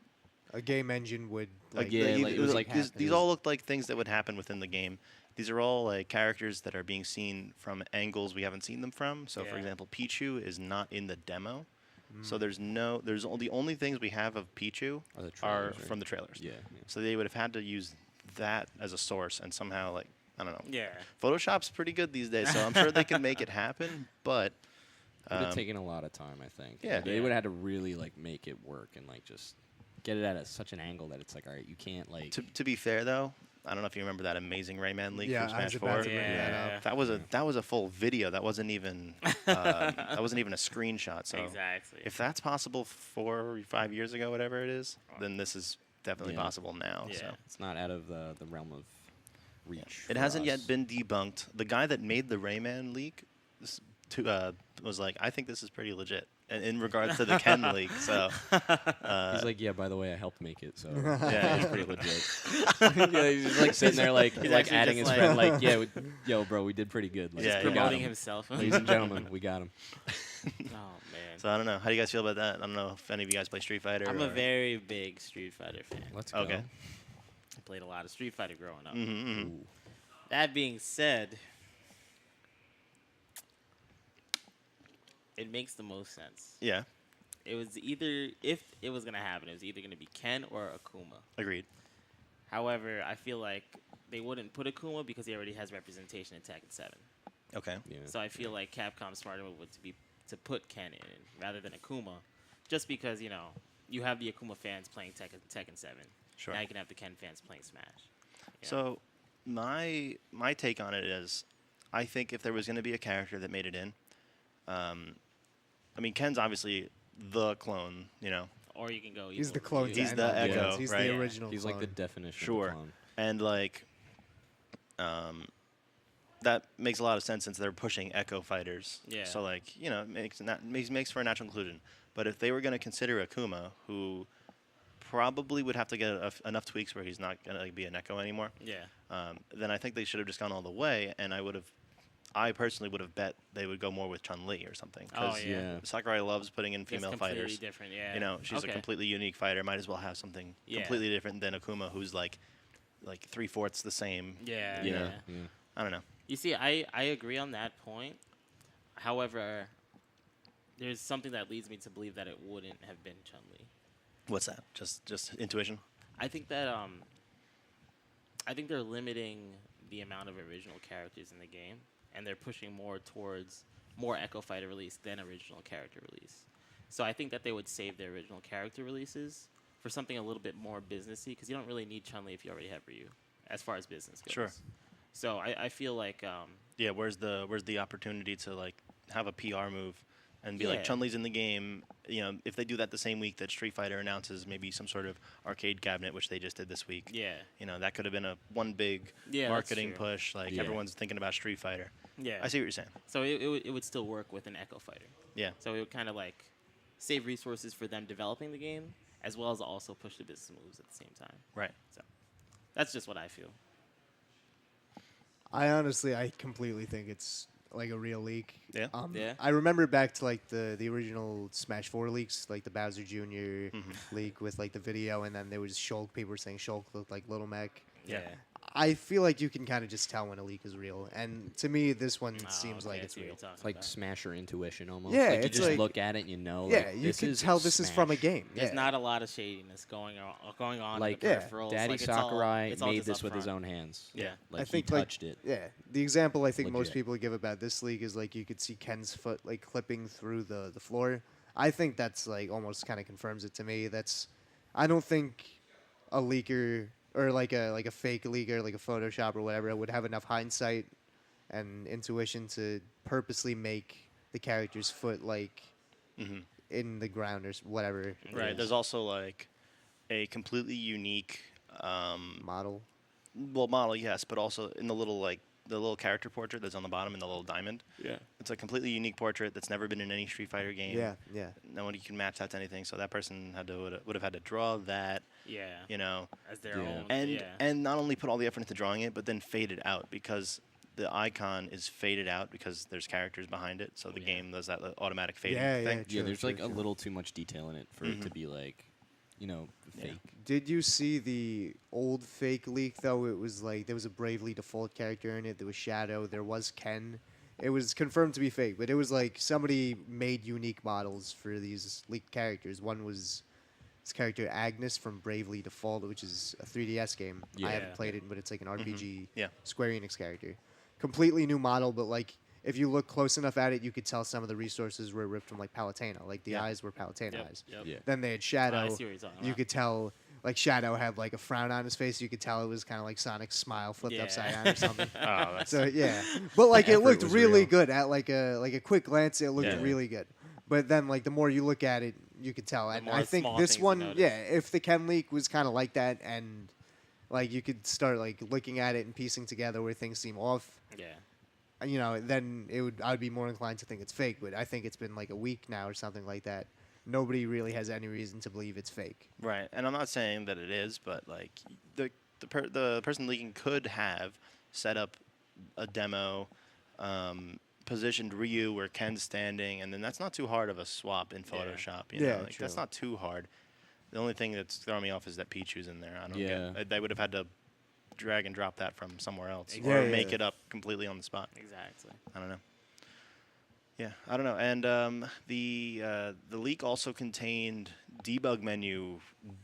A game engine would like. yeah, like, like, it was like these all look like things that would happen within the game. These are all like characters that are being seen from angles we haven't seen them from. So, for Yeah. example, Pichu is not in the demo. Mm. So the only things we have of Pichu Are the are trailers, right? from the trailers. Yeah. So they would have had to use that as a source and somehow like I don't know. Yeah. Photoshop's pretty good these days, so I'm sure they can make it happen. But It would have taken a lot of time, I think. yeah. They Yeah. would have had to really like make it work and like just get it at such an angle that it's like, all right, you can't like. to be fair though, I don't know if you remember that amazing Rayman leak Yeah, from I Smash was 4. about to bring that Yeah. up. That was a full video. That wasn't even a screenshot. So Exactly. if that's possible 4 or 5 years ago, whatever it is, then this is definitely Yeah. possible now. Yeah. So It's not out of the realm of reach. it for hasn't yet us. been debunked. The guy that made the Rayman leak was like, I think this is pretty legit in regards to the Ken leak. So He's like, yeah. By the way, I helped make it, so Yeah. yeah, it's pretty legit. Yeah, he's just like sitting there, like He's like actually adding just his like- friend, like, yeah, yo, bro, we did pretty good. Like, Yeah, we he got Promoting him. himself. Ladies and gentlemen, we got him. Oh man. so I don't know. How do you guys feel about that? I don't know if any of you guys play Street Fighter. I'm a or- very big Street Fighter fan. Let's go. Okay. I played a lot of Street Fighter growing up. Mhm, mhm. Ooh. That being said, it makes the most sense. Yeah, It was either, if it was going to happen, it was either going to be Ken or Akuma. agreed. However, I feel like they wouldn't put Akuma because he already has representation in Tekken 7. Okay. Yeah. So I feel like Capcom's smarter move would to put Ken in rather than Akuma, just because, you have the Akuma fans playing Tekken 7. Sure. Now you can have the Ken fans playing Smash. Yeah. So my take on it is, I think if there was going to be a character that made it in, I mean Ken's obviously the clone, you know. Or you can go. He's evil the clone. review. to He's end the all Echo, clones. He's right? the original. He's clone. like the definition Sure. of a clone. And like, that makes a lot of sense since they're pushing Echo fighters. Yeah. So like, you know, it makes for a natural inclusion. But if they were going to consider Akuma, who probably would have to get enough tweaks where he's not going to be an Echo anymore, Yeah. then I think they should have just gone all the way. And I personally would have bet they would go more with Chun-Li or something. Oh, 'Cause yeah. Sakurai loves putting in That's female completely fighters. different. Yeah. You know, she's Okay. a completely unique fighter. Might as well have something Yeah. completely different than Akuma, who's like 3/4 the same. Yeah. you Yeah. know. I don't know. You see, I agree on that point. However, there's something that leads me to believe that it wouldn't have been Chun-Li. What's that? Just intuition? I think that I think they're limiting the amount of original characters in the game, and they're pushing more towards more Echo Fighter release than original character release. So I think that they would save their original character releases for something a little bit more businessy, because you don't really need Chun-Li if you already have Ryu, as far as business goes. Sure. So I feel like Yeah. Where's the opportunity to like have a PR move and be Yeah. like Chun-Li's in the game? You know, if they do that the same week that Street Fighter announces maybe some sort of arcade cabinet, which they just did this week. yeah, You know, that could have been one big Yeah, that's marketing true. push. Like Yeah. everyone's thinking about Street Fighter. yeah. I see what you're saying. So it would still work with an Echo Fighter. Yeah. So it would kind of like save resources for them developing the game, as well as also push the business moves at the same time. Right. So that's just what I feel. I completely think it's like a real leak. Yeah? Yeah. I remember back to like the original Smash 4 leaks, like the Bowser Jr. leak with like the video, and then there was Shulk. People were saying Shulk looked like Little Mac. Yeah. I feel like you can kind of just tell when a leak is real, and to me, this one seems okay, like I it's see what real. you're talking It's like about. Smasher intuition almost. Yeah, like you it's just like- look at it and you know. Yeah, like, you this can is tell this is from a Smash. game. There's yeah. not a lot of shadiness going on Like in the peripherals. Daddy like, it's all- Sakurai it's all made just this up with his front. own hands. Yeah. Like I think he touched it. Yeah, the example I think most Legit. people give about this leak is like you could see Ken's foot like clipping through the floor. I think that's like almost kind of confirms it to me. I don't think a leaker or like a fake leaker, like a Photoshop or whatever, would have enough hindsight and intuition to purposely make the character's foot like in the ground or whatever. it Right. is. There's also like a completely unique Model. model, yes, but also in the little character portrait that's on the bottom in the little diamond. Yeah. It's a completely unique portrait that's never been in any Street Fighter game. Yeah, yeah. No one can match that to anything. So that person would have had to draw that, Yeah. you know, As their Yeah. own. and yeah. and not only put all the effort into drawing it, but then fade it out because the icon is faded out because there's characters behind it. So the yeah. game does that automatic fading Yeah, thing. yeah. Yeah, True, there's true, like a true. little too much detail in it for it to be like, fake. Did you see the old fake leak though? It was like there was a Bravely Default character in it. There was Shadow. There was Ken. It was confirmed to be fake, but it was like somebody made unique models for these leaked characters. One was this character Agnes from Bravely Default, which is a 3DS game. I Yeah. haven't played it, but it's like an RPG Yeah. Square Enix character. Completely new model, but like if you look close enough at it, you could tell some of the resources were ripped from like Palutena. Like the Yeah. eyes were Palutena Yep, eyes. yep. Yeah. Then they had Shadow. I see what you're talking You about. could tell, like Shadow had like a frown on his face. You could tell it was kind of like Sonic's smile flipped Yeah. upside down or something. Oh, that's So yeah, but like The it effort looked was really real. good at like a quick glance. It looked Yeah. really good. But then like the more you look at it, you could tell. And more I think small this things you one, notice. yeah, if the Ken leak was kind of like that, and like you could start like looking at it and piecing together where things seem off. Yeah. You know, then I would be more inclined to think it's fake. But I think it's been like a week now or something like that. Nobody really has any reason to believe it's fake. right. And I'm not saying that it is, but like the person leaking could have set up a demo, positioned Ryu where Ken's standing, and then that's not too hard of a swap in Yeah. Photoshop. You Yeah, know, like, that's true. not too hard. The only thing that's throwing me off is that Pichu's in there. I don't Yeah. get. They would have had to drag and drop that from somewhere else, Exactly. or Yeah, make yeah. it up completely on the spot. Exactly. I don't know. Yeah, I don't know. And the leak also contained debug menu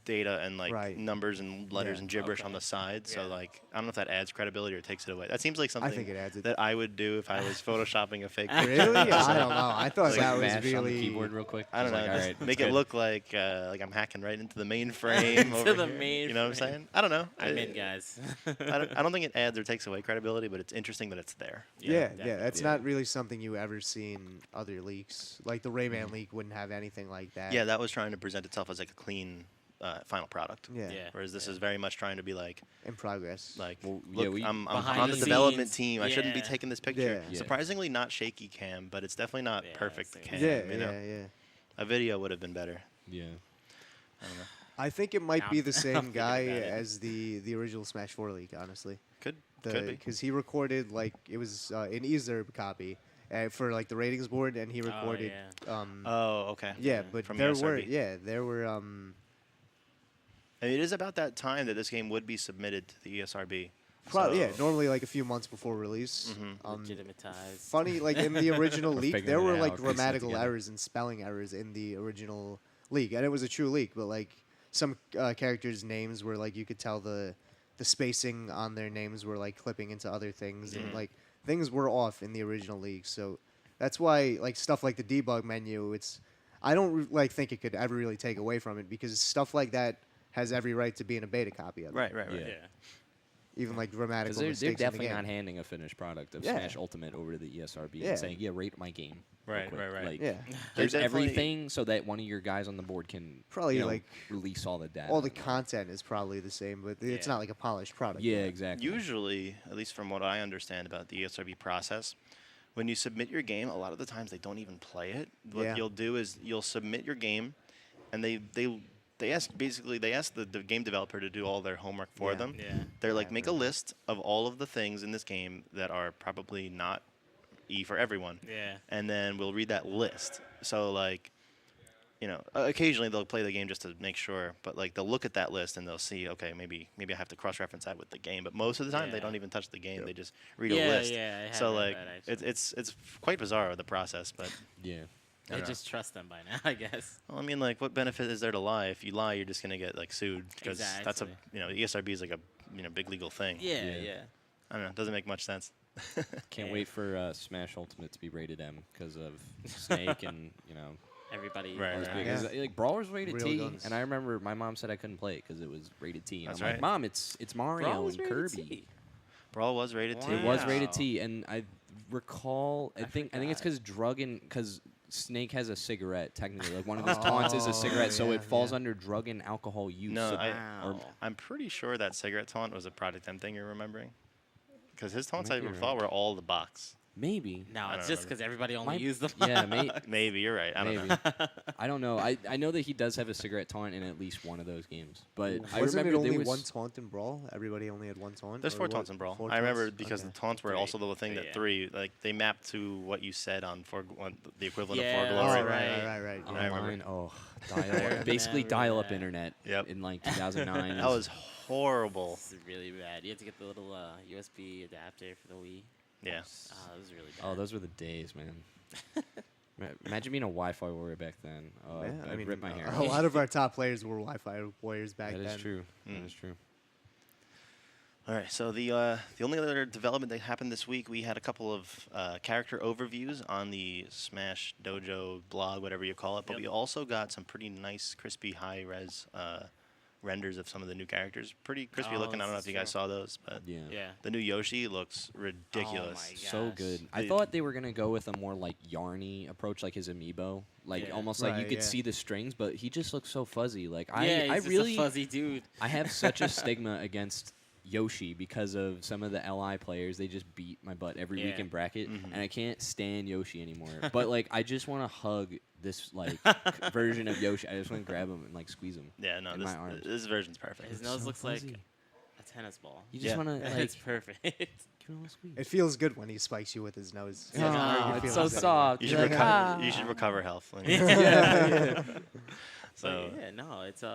data and like Right. numbers and letters Yeah. and gibberish on Okay. the side. So Yeah. like I don't know if that adds credibility or takes it away. That seems like something think it adds it. that I would do if I was photoshopping a fake. Really? picture. I don't know. I thought Like that was mash on the really. keyboard real quick. I don't Just know. like, Just all right, make that's it good. look like I'm hacking right into the mainframe. Into over the here. You know what I'm mainframe. saying? I don't know. I'm in, guys. I don't think it adds or takes away credibility, but it's interesting that it's there. Yeah, definitely. that's Yeah. not really something you ever see in other leaks. Like the Rayman leak wouldn't have anything like that. Yeah, that was trying to present itself as like a clean final product. Yeah. Yeah. Whereas this is very much trying to be like, In progress. Well, yeah, look, we- I'm Behind on the the development scenes, team. I shouldn't be yeah. taking this picture. Yeah. Yeah. Surprisingly, not shaky cam, but it's definitely not Yeah, perfect same. cam. yeah, you know? yeah. A video would have been better. Yeah. I don't know. I think it might Now be I'm the same thinking guy about it. as the original Smash 4 leak, honestly. Could be. Because he recorded like it was an EZERB copy for like the ratings board, and he recorded. Oh, okay. Yeah, but From there ESRB. there were I mean, it is about that time that this game would be submitted to the E ESRB. probably So- normally like a few months before release. Mhm. Legitimatized. Funny, like in the original We're leak, figuring there it were out, like piecing it grammatical together. errors and spelling errors in the original leak, and it was a true leak. But like some characters' names were like you could tell the spacing on their names were like clipping into other things, and like things were off in the original leak. So that's why like stuff like the debug menu, I don't like think it could ever really take away from it because stuff like that has every right to be in a beta copy of it. Right. Yeah. Yeah. Even like Because grammatical they're mistakes definitely in the not game. handing a finished product of Yeah. Smash Ultimate over to the ESRB Yeah. and saying, "Yeah, rate my game." real Right, quick." right, right. Like, Yeah, there's They're definitely- everything so that one of your guys on the board can Probably, you know, like, release all the data. all the content is probably the same, but it's Yeah. not like a polished product. Yeah, yet. exactly. Usually, at least from what I understand about the ESRB process, when you submit your game, a lot of the times they don't even play it. What Yeah. you'll do is you'll submit your game, and they ask the game developer to do all their homework for Yeah. them. Yeah. They're like, I've make a heard that. list of all of the things in this game that are probably not E for everyone, Yeah. and then we'll read that list. So like, you know, occasionally they'll play the game just to make sure, but like they'll look at that list and they'll see, okay, maybe I have to cross-reference that with the game. But most of the time they Yeah. don't even touch the game; Yep. they just read Yeah, a list. yeah, I have So read like, that, actually. it's quite bizarre the process, but Yeah. I I don't know. just trust them by now, I guess. well, I mean, like, what benefit is there to lie? If you lie, you're just gonna get like sued because that's a Exactly. ESRB is like a big legal thing. Yeah, Yeah. yeah. I don't know. It doesn't make much sense. Can't Yeah. wait for Smash Ultimate to be rated M because of Snake and Everybody. Right, all those right. big- Yeah. 'cause, like Brawler's rated Real T, guns. and I remember my mom said I couldn't play it because it was rated T. And That's I'm right. like, Mom, it's Mario Brawl was and rated Kirby. T. Brawl was rated T. It was rated Wow. T, and I recall. I think it's forgot. because Snake has a cigarette. Technically, like one of his taunts is a cigarette, so yeah, it falls yeah. under drug and alcohol use. No, so- Wow. I'm pretty sure that cigarette taunt was a Project M thing you're remembering. Because his taunts Might be I right. thought were all the box. maybe. No, I it's don't just remember. because everybody only My- used them. Yeah, Maybe you're right. I don't maybe. know. I don't know. I know that he does have a cigarette taunt in at least one of those games, but I Wasn't remember it only there was one taunt in Brawl? Everybody only had one taunt. There's or four what? taunts in Brawl. Four I remember taunts? because Okay. the taunts were Three. also the thing Three, that yeah. three, like they mapped to what you said on the equivalent Yeah, of For Oh, Glory. right, right. right. I remember. online. Oh, remember basically dial-up that. internet. Yep. In like 2009. That was horrible. This is really bad. You had to get the little USB adapter for the Wii. Yeah. Oh, it was really bad. Oh, those were the days, man. Imagine being a Wi-Fi warrior back then. Oh, Yeah, I'd I mean, rip my hair. a lot of our top players were Wi-Fi warriors back That then. is true. Mm. That is true. All right. So the only other development that happened this week, we had a couple of character overviews on the Smash Dojo blog, whatever you call it. But Yep. we also got some pretty nice, crispy, high-res renders of some of the new characters. Pretty crispy Oh, looking. I don't know this if is you guys true. saw those, but Yeah. Yeah. the new Yoshi looks ridiculous. Oh my So gosh. good. I They- thought they were gonna go with a more like yarny approach, like his amiibo, like Yeah. almost like you Right, could yeah. see the strings, but he just looks so fuzzy. Like Yeah, I he's just really, a fuzzy dude. I have such a stigma against Yoshi because of some of the LI players. They just beat my butt every week Yeah. in bracket, Mhm. and I can't stand Yoshi anymore. But like, I just want to hug this like version of Yoshi. I just want to grab him and like squeeze him. Yeah, no, in my arms. this version's perfect. His It's nose so looks fuzzy. like a tennis ball. You just Yeah. want to like It's perfect. give it a little squeeze. It feels good when he spikes you with his nose. Yeah, Oh, no, it's it's so so soft. You You're should like, recover. "Ah." You should recover health. When Yeah. So yeah, no, it's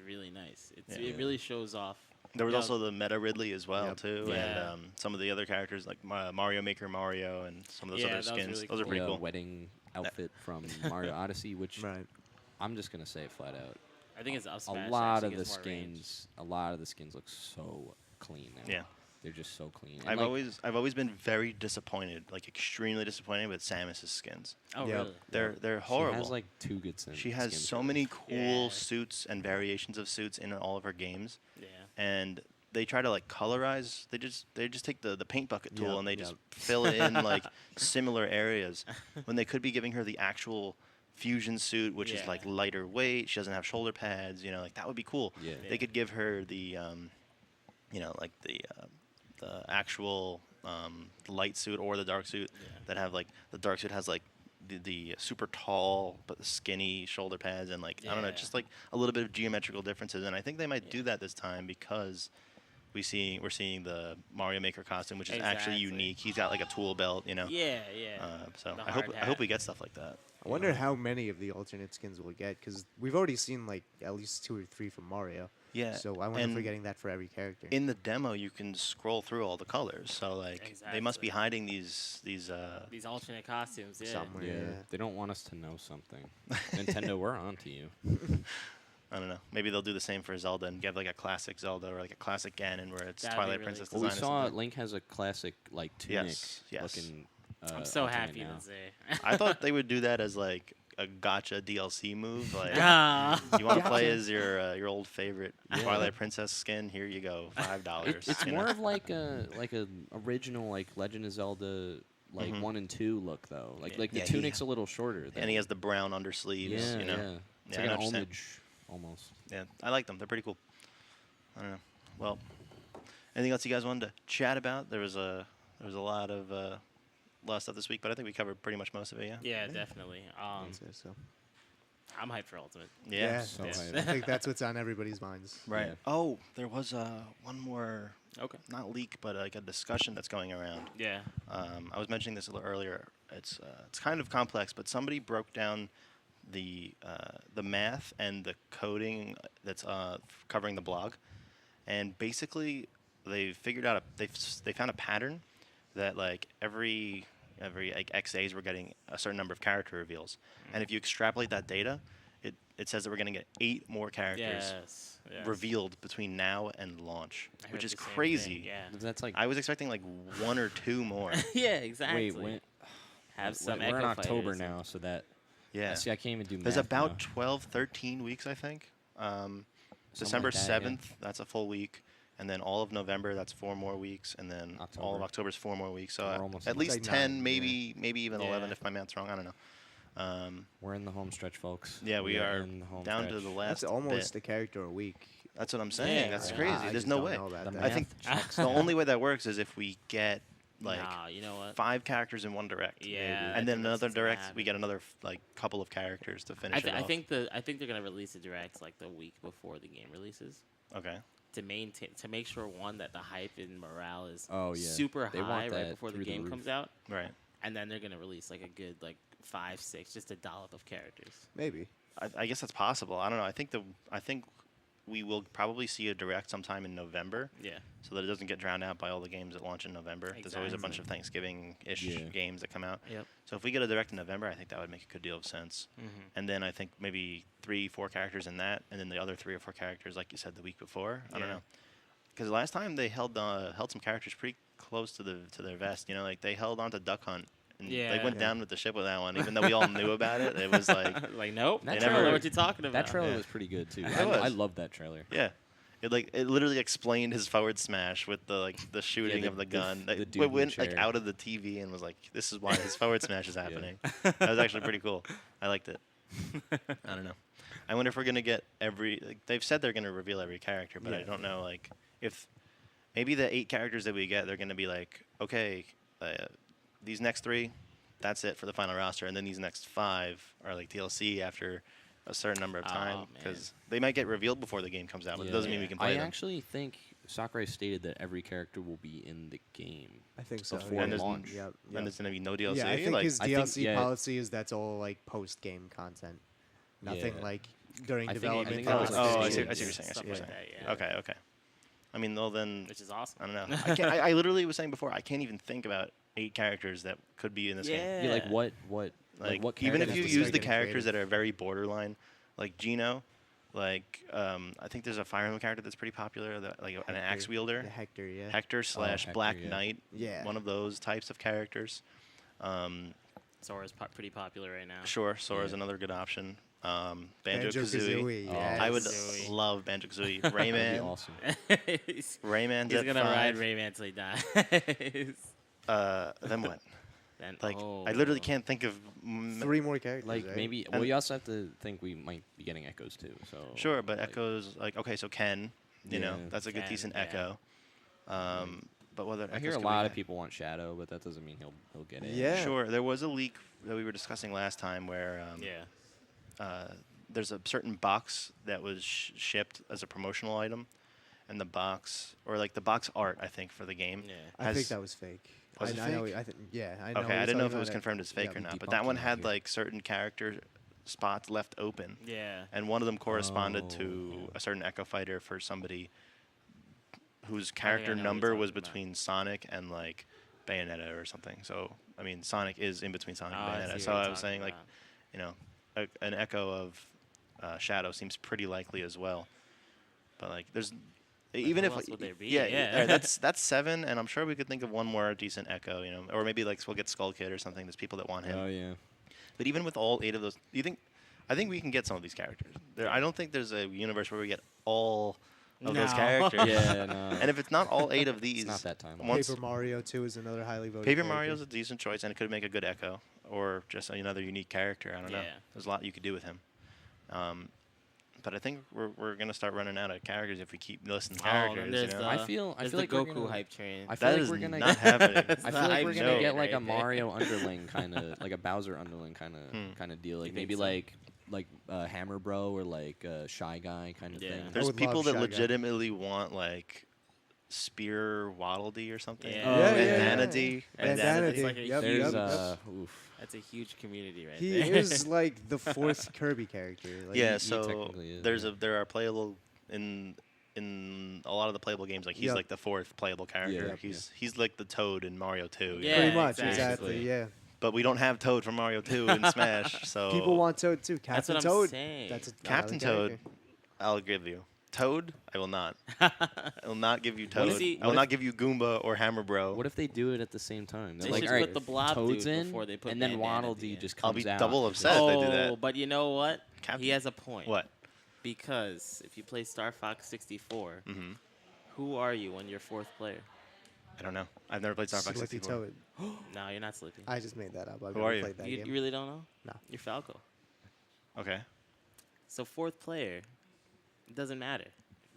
really nice. Yeah. It really shows off. there was Yeah. also the Meta Ridley as well Yep. too, and Yeah. some of the other characters like Mario Maker Mario and some of those Yeah, other that was skins. really Those are cool. pretty The cool. wedding outfit from Mario Odyssey, which Right. I'm just gonna say it flat out. I think it's up A smash. lot actually of the gets more range. skins look so clean now. Yeah. They're just so clean. And I've like, always been very disappointed, like extremely disappointed with Samus's skins. Oh, Yep. really? They're horrible. She has like 2 good skins. She has so really. many cool Yeah. suits and variations of suits in all of her games, Yeah. and they try to like colorize. They just take the paint bucket tool Yep, and they yep. just fill in like similar areas when they could be giving her the actual fusion suit, which is like Yeah. lighter weight. She doesn't have shoulder pads. You know, like that would be cool. Yeah. They could give her the like the actual light suit or the dark suit Yeah. that have like the dark suit has like the super tall but skinny shoulder pads and like I don't know, Yeah. just like a little bit of geometrical differences. And I think they might do Yeah. that this time because we're seeing the Mario Maker costume, which is actually Exactly. unique. He's got like a tool belt, you know. Yeah, yeah. So The I hope hard I hope hat. we get stuff like that. I wonder how many of the alternate skins we'll get because we've already seen like at least 2 or 3 from Mario. Yeah. So I wonder if we're and getting that for every character. in the demo you can scroll through all the colors. So like they must be Exactly. hiding these These alternate costumes. Yeah. Somewhere. Yeah, Yeah. they don't want us to know something. Nintendo, we're on to you. I don't know. Maybe they'll do the same for Zelda and give like a classic Zelda or like a classic Ganon where it's That'd be Twilight really Princess cool. Well, we design. or saw something. Link has a classic like tunic Yes, yes. looking. I'm so alternate happy now. to say. I thought they would do that as like a gotcha DLC move. Like Ah. you want to play as your old favorite Yeah. Twilight Princess skin? Here you go, $5. It's you more know? of like a original like Legend of Zelda like Mhm. 1 and 2 look though. Like Yeah. like the Yeah, he- tunic's a little shorter. and he has the brown undersleeves. yeah, you know. yeah. It's Yeah, I like know an what you're saying. homage almost. Yeah, I like them. They're pretty cool. I don't know. Well, anything else you guys wanted to chat about? There was a lot of stuff this week, but I think we covered pretty much most of it. Yeah. Yeah, definitely. I'd say so. I'm hyped for Ultimate. Yeah. So Yeah. hyped. I think that's what's on everybody's minds. Right. Yeah. Oh, there was one more, Okay. not leak, but like a discussion that's going around. Yeah. I was mentioning this a little earlier. It's kind of complex, but somebody broke down the math and the coding that's covering the blog, and basically they figured out they found a pattern that like every like X days we're getting a certain number of character reveals, and if you extrapolate that data, it says that we're going to get 8 more characters Yes. yes. revealed between now and launch, I which heard is the same thing, crazy. Yeah. That's like I was expecting like 1 or 2 more. Yeah. Exactly. wait, when Have some. we're in Echo October Fighters. now, so that Yeah. see I can't even do There's math about now. 12, 13 weeks, I think. Something December like that, yeah. 7th, that's a full week. And then all of November, that's 4 more weeks. And then all October. of October's 4 more weeks. So We're almost at in least like 10, 9, maybe even 11 Yeah. if my math's wrong. I don't know. We're in the home stretch, folks. Yeah, we are in the home down to stretch. the last That's almost bit. a character a week. That's what I'm saying. Yeah, That's right. crazy. I There's just no don't way. know about The that. I think math checks the out. only way that works is if we get like Nah, you know what? 5 characters in one direct. Yeah. I And think then that's another what's gonna direct, we happen. get another like couple of characters to finish it I off. think they're gonna release the directs like the week before the game releases Okay. to make sure one that the hype and morale is Oh, yeah. super They want high right that before the through the game roof. comes out, Right. and then they're gonna release like a good like 5, 6, just a dollop of characters. Maybe. I guess that's possible. I don't know. I think we will probably see a direct sometime in November, Yeah. so that it doesn't get drowned out by all the games that launch in November. There's always a bunch of Thanksgiving-ish Yeah. games that come out. Yep. So if we get a direct in November, I think that would make a good deal of sense. Mm-hmm. And then I think maybe 3, 4 characters in that, and then the other 3 or 4 characters, like you said, the week before. I don't Yeah. know. Because last time they held some characters pretty close to their vest. You know, like they held on to Duck Hunt. And they Yeah. went down with the ship with that one, even though we all knew about it. It was like, like nope, That I don't know trailer- what you're talking about. That trailer Yeah. was pretty good too. It I was. love that trailer. yeah. It literally explained his forward smash with the shooting the- of the the gun. the It dude in the went like chair. out of the TV and was like, "This is why his forward smash is happening." That was actually pretty cool. I liked it. I don't know. I wonder if we're gonna get they've said they're gonna reveal every character, but I Yeah. don't know like if maybe the 8 characters that we get they're gonna be like, okay, these next 3, that's it for the final roster, and then these next 5 are like DLC after a certain number of Oh, time man. because they might get revealed before the game comes out, but it doesn't mean we Yeah. can play I them. actually think Sakurai stated that every character will be in the game. I think so. Before And there's launch. Yep, Then yep. there's gonna be no DLC. Yeah, I think like, his I think- DLC yeah. policy is that's all like post-game content. Nothing Yeah. like during I think- development. I think that that was was oh, I the see. game. I see what you're saying. I see Stuff what you're like saying. that, yeah. Okay. I mean, well then, Which is awesome. I don't know. I can't. I literally was saying before, I can't even think about 8 characters that could be in this game. Yeah. Yeah, like what Like what even character if you has to use start the getting characters creative. that are very borderline, like Gino, like I think there's a Fire Emblem character that's pretty popular, like an axe Hector. wielder, Yeah, Hector, yeah. Hector slash Hector, Black yeah. Knight, Yeah. one of those types of characters. Sora's pretty popular right now. Sure, Sora's Yeah. another good option. Banjo Banjo-Kazooie, Kazooie. yes. I would Kazooie. love Banjo Kazooie. That'd be Rayman. awesome. he's Rayman's he's at gonna 5. ride Rayman till he dies. Then what? Then, Like oh. I literally can't think of. 3 more characters, Like right? maybe. And- Well, you also have to think we might be getting echoes too. So Sure, but like, Echo's like okay, so Ken, you know, Yeah. that's a good Ken, decent yeah. Echo. But whether I hear Echoes a could lot be- of people want Shadow, but that doesn't mean he'll get it. Yeah. Sure, there was a leak that we were discussing last time where Yeah. there's a certain box that was shipped as a promotional item, and the box or like the box art I think for the game. Yeah. I has- think that was fake. Was it I know. fake? I think. Yeah, I know. Okay, what I you're didn't know if talking it was about. confirmed as fake Yeah, or not, but debunking that one it had here. like certain character spots left open, Yeah. and one of them corresponded to Oh, yeah. a certain Echo fighter for somebody whose I character know what you're number was talking about. between Sonic and like Bayonetta or something. So I mean, Sonic is in between Sonic Oh, and I Bayonetta. see So what I you're was talking saying like, about. you know, an Echo of Shadow seems pretty likely as well. But like, there's even who if else would there be? yeah, Yeah. that's 7, and I'm sure we could think of one more decent Echo, you know, or maybe like we'll get Skull Kid or something. There's people that want him. Oh yeah. But even with all 8 of those, I think we can get some of these characters. I don't think there's a universe where we get all of those No. characters. Yeah. No. And if it's not all 8 of these, it's not that time. once- Paper Mario 2 is another highly voted. Paper character. Mario's a decent choice, and it could make a good Echo, or just another unique character. I don't know. Yeah. There's a lot you could do with him. But I think we're gonna start running out of characters if we keep listing Oh, characters. then you there's know? the, I feel there's like the we're Goku gonna- hype train. I feel That like is we're gonna not get. happening. I feel like we're gonna No. get like a right there. Mario underling kind of, like a Bowser underling kind of deal. Like think maybe so? like Hammer Bro or like Shy Guy kind of Yeah. thing. There's would people love that Shy Guy. legitimately want like Spear Waddle Dee or something. Yeah. Yeah, yeah, Bandana yeah. Dee. Bandana It's Dee. like a Yep, There's yep. oof. That's a huge community right He there. is like the 4th Kirby character. Like, Yeah, he so technically is, there's yeah. there are playable in a lot of the playable games. Like he's Yep. like the 4th playable character. Yep, he's like the Toad in Mario 2. you Yeah, know? Pretty much, exactly. exactly. Yeah. But we don't have Toad from Mario 2 in Smash, so People want Toad too. That's Captain what I'm Toad. saying. That's a Captain highly Toad. character. I'll give you Toad. I will not. I will not give you What Toad. if he- I will what not if- give you Goomba or Hammer Bro. What if they do it at the same time? They They're like, should all right, put the blob Toad's dude in, before they put and then Bandana Waddle Dee Dee in. just I'll comes be out. double and just- upset if oh, they do that. but you know what? Captain- He has a point. What? Because if you play Star Fox 64, Mm-hmm. who are you when you're 4th player? I don't know. I've never played Star Fox Slippy 64. Toad. No, you're not Slippy. I just made that up. I've Who never are you? played that You game. really don't know? No. You're Falco. Okay. So 4th player, it doesn't matter.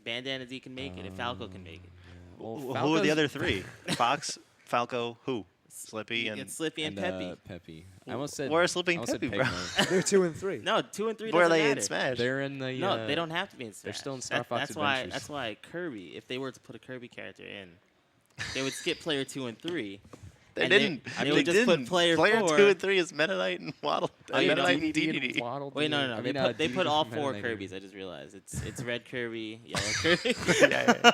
Bandana D can make it if Falco can make it. Well, Who are Falco's- the other 3? Fox, Falco, who? Slippy You and get Slippy and, Peppy. Peppy. I almost said. Where are Slippy I and almost said Peppy, bro? Pigmo. They're 2 and 3. No, 2 and 3 Where are doesn't they matter. in Smash? They're in the. No, they don't have to be in Smash. they're still in Star Fox that's why. Adventures. That's why Kirby. If they were to put a Kirby character in, they would skip player 2 and 3. They and didn't. They would just put player 4. 2 and 3 is Meta Knight and Waddle. Oh, you know, Meta Knight and DDD DDD. Waddle Wait, Dee. no. I They mean, put they DDD put all from 4 Meta Knight. Kirbys. I just realized it's red Kirby, yellow Kirby, Yeah.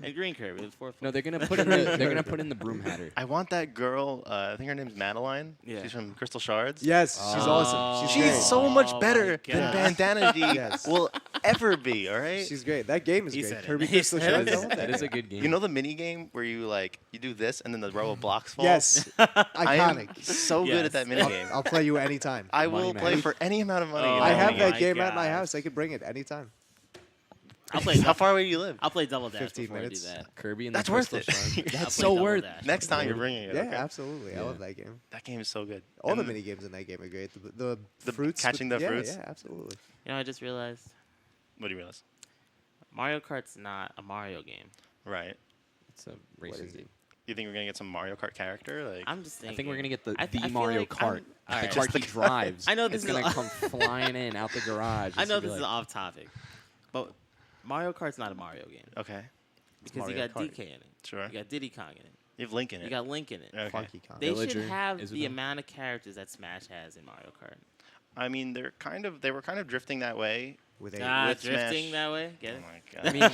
and green Kirby. The 4th. No, they're gonna put in the. They're gonna put in the Broom Hatter. I want that girl. I think her name's Madeline. Yeah. She's from Crystal Shards. Yes, she's awesome. She's She's great. so much Oh better my than God. Bandana D Yes. will ever be. All right. She's great. That game is He great. said it. Kirby He Crystal said Shards. it. I love That is a good game. You know the mini game where you like you do this and then the row of blocks fall. Yes, I am iconic. so good at Yes. that mini game. I'll play you anytime. I Money will man. play for any amount of money. Oh in I that have mini that my game at my gosh. house. I could bring it anytime. I'll play. How far away do you live? I'll play Double Dash 15 before minutes. I do that. Kirby and That's the worth Crystal it. Shards. I'll That's play so Double worth. Dash. Next time you're bringing it. Yeah, okay? absolutely. I Yeah. love that game. That game is so good. All the And mini games in that game are great. The The fruits, catching the yeah, fruits? Yeah, absolutely. You know, I just realized What do you realize? Mario Kart's not a Mario game. Right. It's a racing is it? game. You think we're gonna get some Mario Kart character? Like I'm just thinking. I think we're gonna get the I feel Mario like Kart. The alright. cart he drives. I know this it's is gonna a- come flying in out the garage. I It's know gonna be this is like, off topic, but Mario Kart's not a Mario game okay, because Mario you got Kart. DK in it, sure. you got Diddy Kong in it, You have Link in it. you got Link in it. Okay. Funky Kong. They should Villager, have the Isabelle. amount of characters that Smash has in Mario Kart. I mean, they were kind of drifting that way. With a with Drifting Smash. that way. Get Oh it? my I god. mean,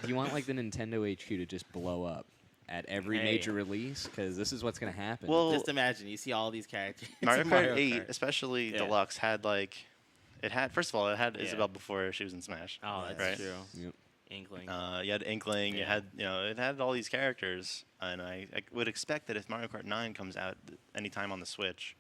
do you want like the Nintendo HQ to just blow up at every Hey. major release because this is what's gonna happen. Well, Just imagine, you see all these characters. Mario in Kart 8, Kart. especially Yeah. Deluxe, had like first of all, it had Yeah. Isabelle before she was in Smash. Oh, that's right? true. Yep. Inkling. You had Inkling. You Yeah. had it had all these characters, and I would expect that if Mario Kart 9 comes out anytime on the Switch,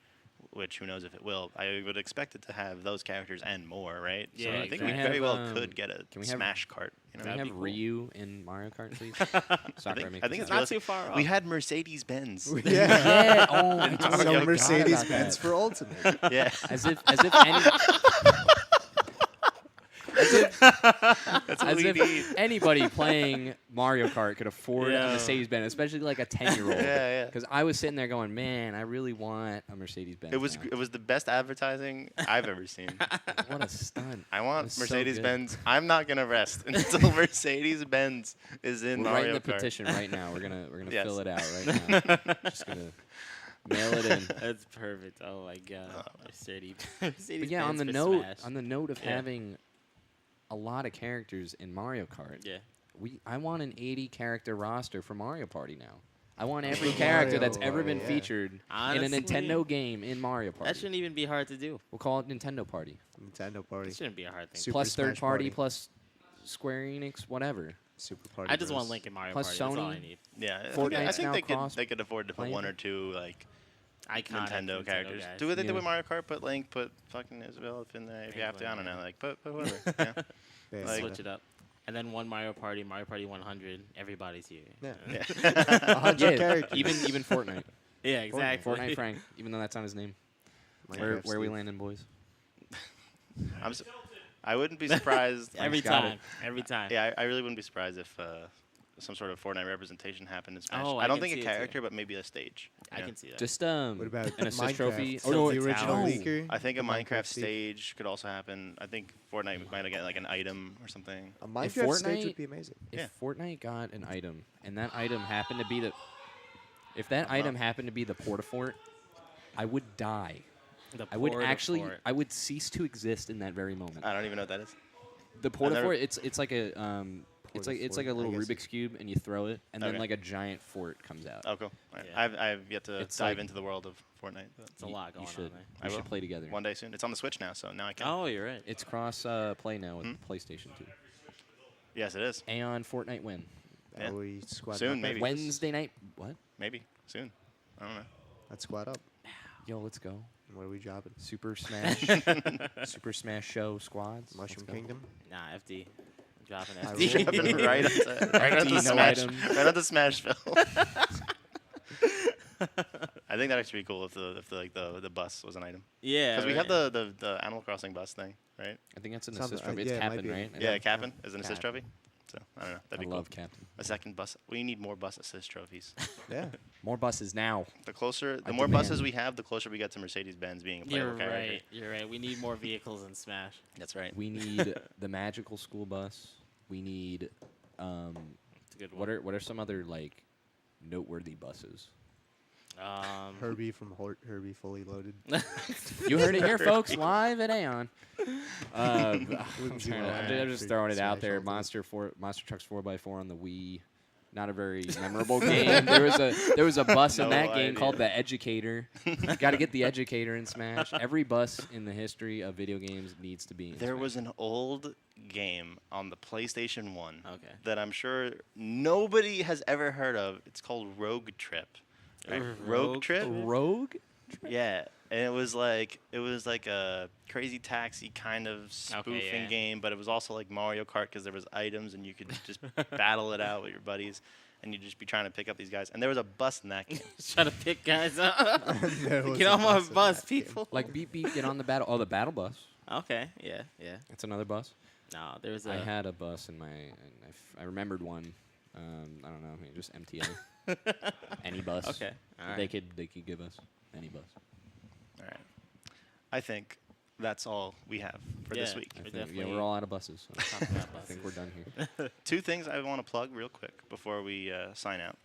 which who knows if it will, I would expect it to have those characters and more, right? So Yeah, I think exactly. we Can we very have, well could get a can we have- Smash Kart. You know, Can we That'd have be cool. Ryu in Mario Kart, please? I think it's not realistic. too far off. We had Mercedes Benz. Yeah. Yeah. Oh, I And totally Mario forgot Kart. Mercedes about Benz that. for Ultimate. Yeah. As if any. That's what As we if need. anybody playing Mario Kart could afford Yeah. a Mercedes-Benz, especially like a 10-year-old. Yeah, yeah. Because I was sitting there going, man, I really want a Mercedes-Benz. It was now." it was the best advertising I've ever seen. What a stunt. I want was so Mercedes good. Benz. I'm not gonna rest until Mercedes Benz is in We're Mario writing the Kart. petition right now. We're gonna Yes. fill it out right now. Just gonna mail it in. That's perfect. Oh my god. Mercedes. But Mercedes yeah, on the Benz for note of Yeah. having a lot of characters in Mario Kart, Yeah. I want an 80 character roster for Mario Party now. I want every Mario character that's ever been Party, yeah. featured in Honestly, a Nintendo game in Mario That Party. shouldn't even be hard to do. We'll call it Nintendo Party. Nintendo Party. It shouldn't be a hard thing. Super Plus third Smash party, Party. plus Square Enix, whatever. Super Party. I just want Bros. Link in Mario Plus Party. That's all I Sony. need. Yeah, I think, Fortnite's now they could afford to put cross-playable. one or two like Iconic Nintendo characters. guys. Do what they Yeah. did with Mario Kart. Put Link. Put fucking Isabelle in there if you have to. I don't know. Like put whoever. Yeah. Yeah, Like- Switch it up. And then one Mario Party 100. Everybody's here. Yeah. Yeah. 100 characters. even Fortnite. Yeah, exactly. Fortnite Frank, even though that's not his name. Minecraft Where we Steve. landing, boys? I wouldn't be surprised. Every got it. time. Every time. Yeah, I really wouldn't be surprised if some sort of Fortnite representation happened in Smash. Oh, I I don't can think see a it too. character, but maybe a stage. I Yeah. can see that. Just What about an assist Minecraft? trophy. Oh, no, the it's original out. leaker. I think a The Minecraft Steve. stage could also happen. I think Fortnite might get like an item or something. A Minecraft stage Fortnite- would be amazing. If Yeah. Fortnite got an item and that item happened to be the Portafort, I would die. The I would Port of actually Fort. I would cease to exist in that very moment. I don't even know what that is. The never- Portafort, it's like a it's like Portafort, a little I guess. Rubik's cube and you throw it and then Okay. like a giant fort comes out. Oh, cool. All right. Yeah. I've yet to It's dive like- into the world of Fortnite. But It's a lot going you should on there. I we will. should play together. one day soon. It's on the Switch now, so now I can. Oh, you're right. It's cross play now with PlayStation 2. Yes, it is. AON Fortnite win. Yeah. Oh, we squad Soon, up maybe. after this? Wednesday night. What? Maybe soon. I don't know. Let's squad up. Yo, let's go. What are we dropping? Super Smash. Super Smash Show squads. Mushroom Let's go. Kingdom. Nah, FD. I'm dropping I FD. will. Dropping right onto no Smash. items. Right onto Smashville. I think that'd actually be cool if the bus was an item. Yeah. Because we have right. the Animal Crossing bus thing, right? I think that's an Something- assist trophy. It's yeah, it might Captain, be. right? Yeah, Yeah. Captain is an assist Captain. trophy. So I don't know. That'd I be cool. love Captain. A second bus. We need more bus assist trophies. Yeah. More buses now. The I more demand. buses we have, the closer we get to Mercedes Benz being a playable You're character. right. You're right. We need more vehicles in Smash. That's right. We need the magical school bus. We need It's a good one. what are some other like noteworthy buses? Herbie from Herbie Fully Loaded. You heard it here, folks, live at AON. I'm Wouldn't do I'm well just for throwing it out Smash there. Ultimate. Monster Trucks 4x4 on the Wii. Not a very memorable game. There was a bus in No that game idea. called the Educator. Got to get the Educator in Smash. Every bus in the history of video games needs to be in There Smash. was an old game on the PlayStation 1 Okay. that I'm sure nobody has ever heard of. It's called Rogue Trip. Right? Rogue Rogue Trip? Rogue. Yeah. And it was like a crazy taxi kind of spoofing yeah. game, but it was also like Mario Kart because there was items and you could just battle it out with your buddies and you'd just be trying to pick up these guys. And there was a bus in that game. Just trying to pick guys up. There was Get a on my bus in bus, that game. people. Like beep beep, get on the battle. Oh, the battle bus. Okay. Yeah. Yeah. That's another bus. No, there's a. I had a bus in my. I remembered one. I don't know. Just MTL. Any bus. Okay. All right. They could give us any bus. All right. I think that's all we have for this Yeah. week. We're Yeah, definitely we're all out of buses. So talking about I think buses. we're done here. Two things I want to plug real quick before we sign out.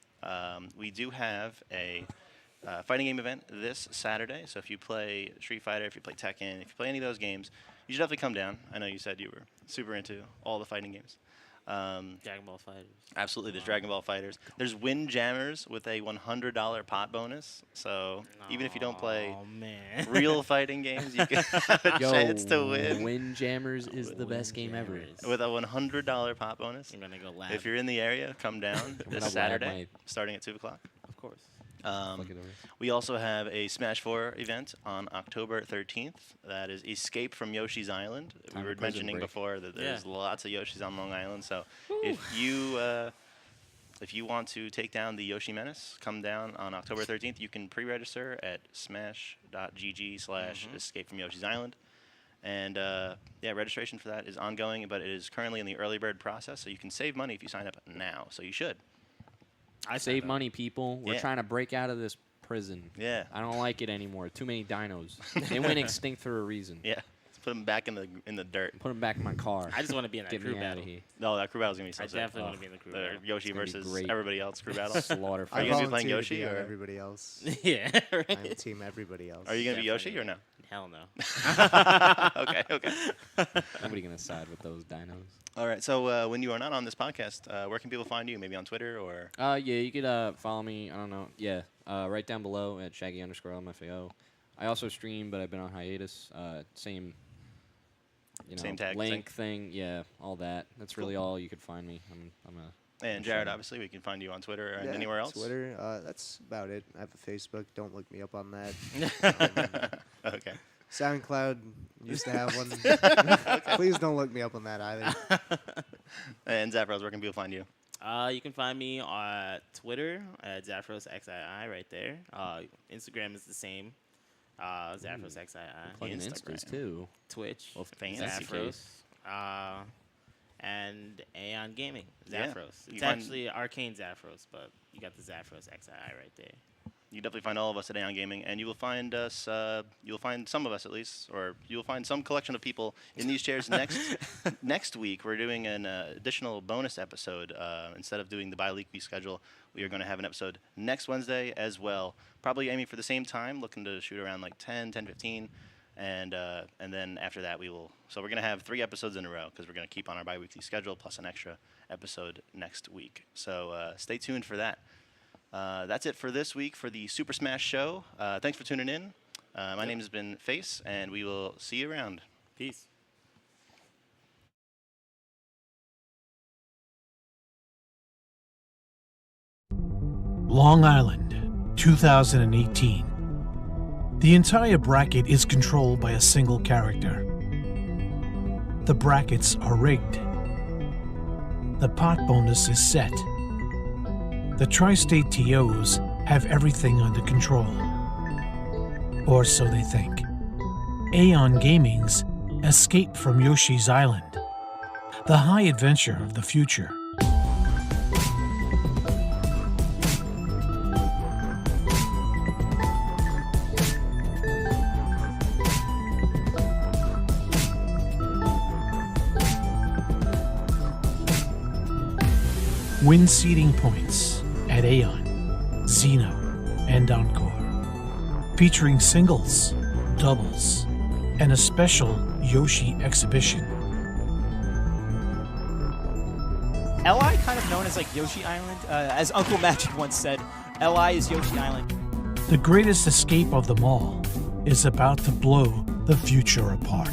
We do have a fighting game event this Saturday. So if you play Street Fighter, if you play Tekken, if you play any of those games, you should definitely come down. I know you said you were super into all the fighting games. Dragon Ball Fighters. Absolutely, there's Dragon Ball Fighters. There's Windjammers with a $100 pot bonus. So even if you don't play Oh man. real fighting games, you can have a chance to win Windjammers is the best game ever. Windjammers. with a $100 pot bonus. I'm gonna go laugh. If you're in the area, come down When this I lab Saturday, starting at 2 o'clock. of course. Look it over. We also have a Smash 4 event on October 13th. That is Escape from Yoshi's Island. Time We were for prison mentioning break. before that there's Yeah. lots of Yoshis on Long Island. So if you want to take down the Yoshi Menace, come down on October 13th. You can pre-register at smash.gg/Escape from Yoshi's Island. And yeah, registration for that is ongoing, but it is currently in the early bird process. So you can save money if you sign up now. So you should. I Save money, people. We're Yeah. trying to break out of this prison. Yeah. I don't like it anymore. Too many dinos. They went extinct for a reason. Yeah. Let's put them back in the dirt. Put them back in my car. I just want to be in that Get crew me out battle. of here. No, that crew battle's gonna be so I sick. definitely want to be in the crew The battle. Yoshi gonna be versus great. everybody else crew battle. Slaughter. Are I you gonna be playing volunteer to Yoshi, on or- everybody else? Yeah. I'm Right. team everybody else. Are you gonna be Yoshi Definitely. or no? Hell no. Okay, okay. Nobody gonna side with those dinos. All right. So when you are not on this podcast, where can people find you? Maybe on Twitter or? Yeah, you could follow me. I don't know. Yeah, right down below at Shaggy_LMFAO. I also stream, but I've been on hiatus. Same. Same tag link thing. Yeah, all that. That's really all you could find me. I'm a. And Jared, obviously, we can find you on Twitter and Yeah, anywhere else. Twitter. That's about it. I have a Facebook. Don't look me up on that. Okay. SoundCloud used to have one. Please don't look me up on that either. And Zaphros, where can people find you? You can find me on Twitter at ZaphrosXII right there. Instagram is the same. ZaphrosXII. Plugging Instagram. Instas too. Twitch. Well, fancy. Zaphros. And AON Gaming. Yeah. Zaphros. You It's find- actually Arcane Zaphros, but you got the Zaphros XII right there. You definitely find all of us at AON Gaming, and you will find us. You will find some of us at least, or you will find some collection of people in these chairs next week. We're doing an additional bonus episode instead of doing the bi-weekly schedule. We are going to have an episode next Wednesday as well. Probably aiming for the same time, looking to shoot around like 10:15, and then after that we will. So we're going to have 3 episodes in a row because we're going to keep on our bi-weekly schedule plus an extra episode next week. So stay tuned for that. That's it for this week for the Super Smash Show. Thanks for tuning in. My name has been Face, and we will see you around. Peace. Long Island, 2018. The entire bracket is controlled by a single character. The brackets are rigged. The pot bonus is set. The Tri-State TOs have everything under control. Or so they think. AON Gaming's Escape from Yoshi's Island. The high adventure of the future. Win seeding points at AON, Xeno, and Encore. Featuring singles, doubles, and a special Yoshi exhibition. LI kind of known as like Yoshi Island. As Uncle Magic once said, LI is Yoshi Island. The greatest escape of them all is about to blow the future apart.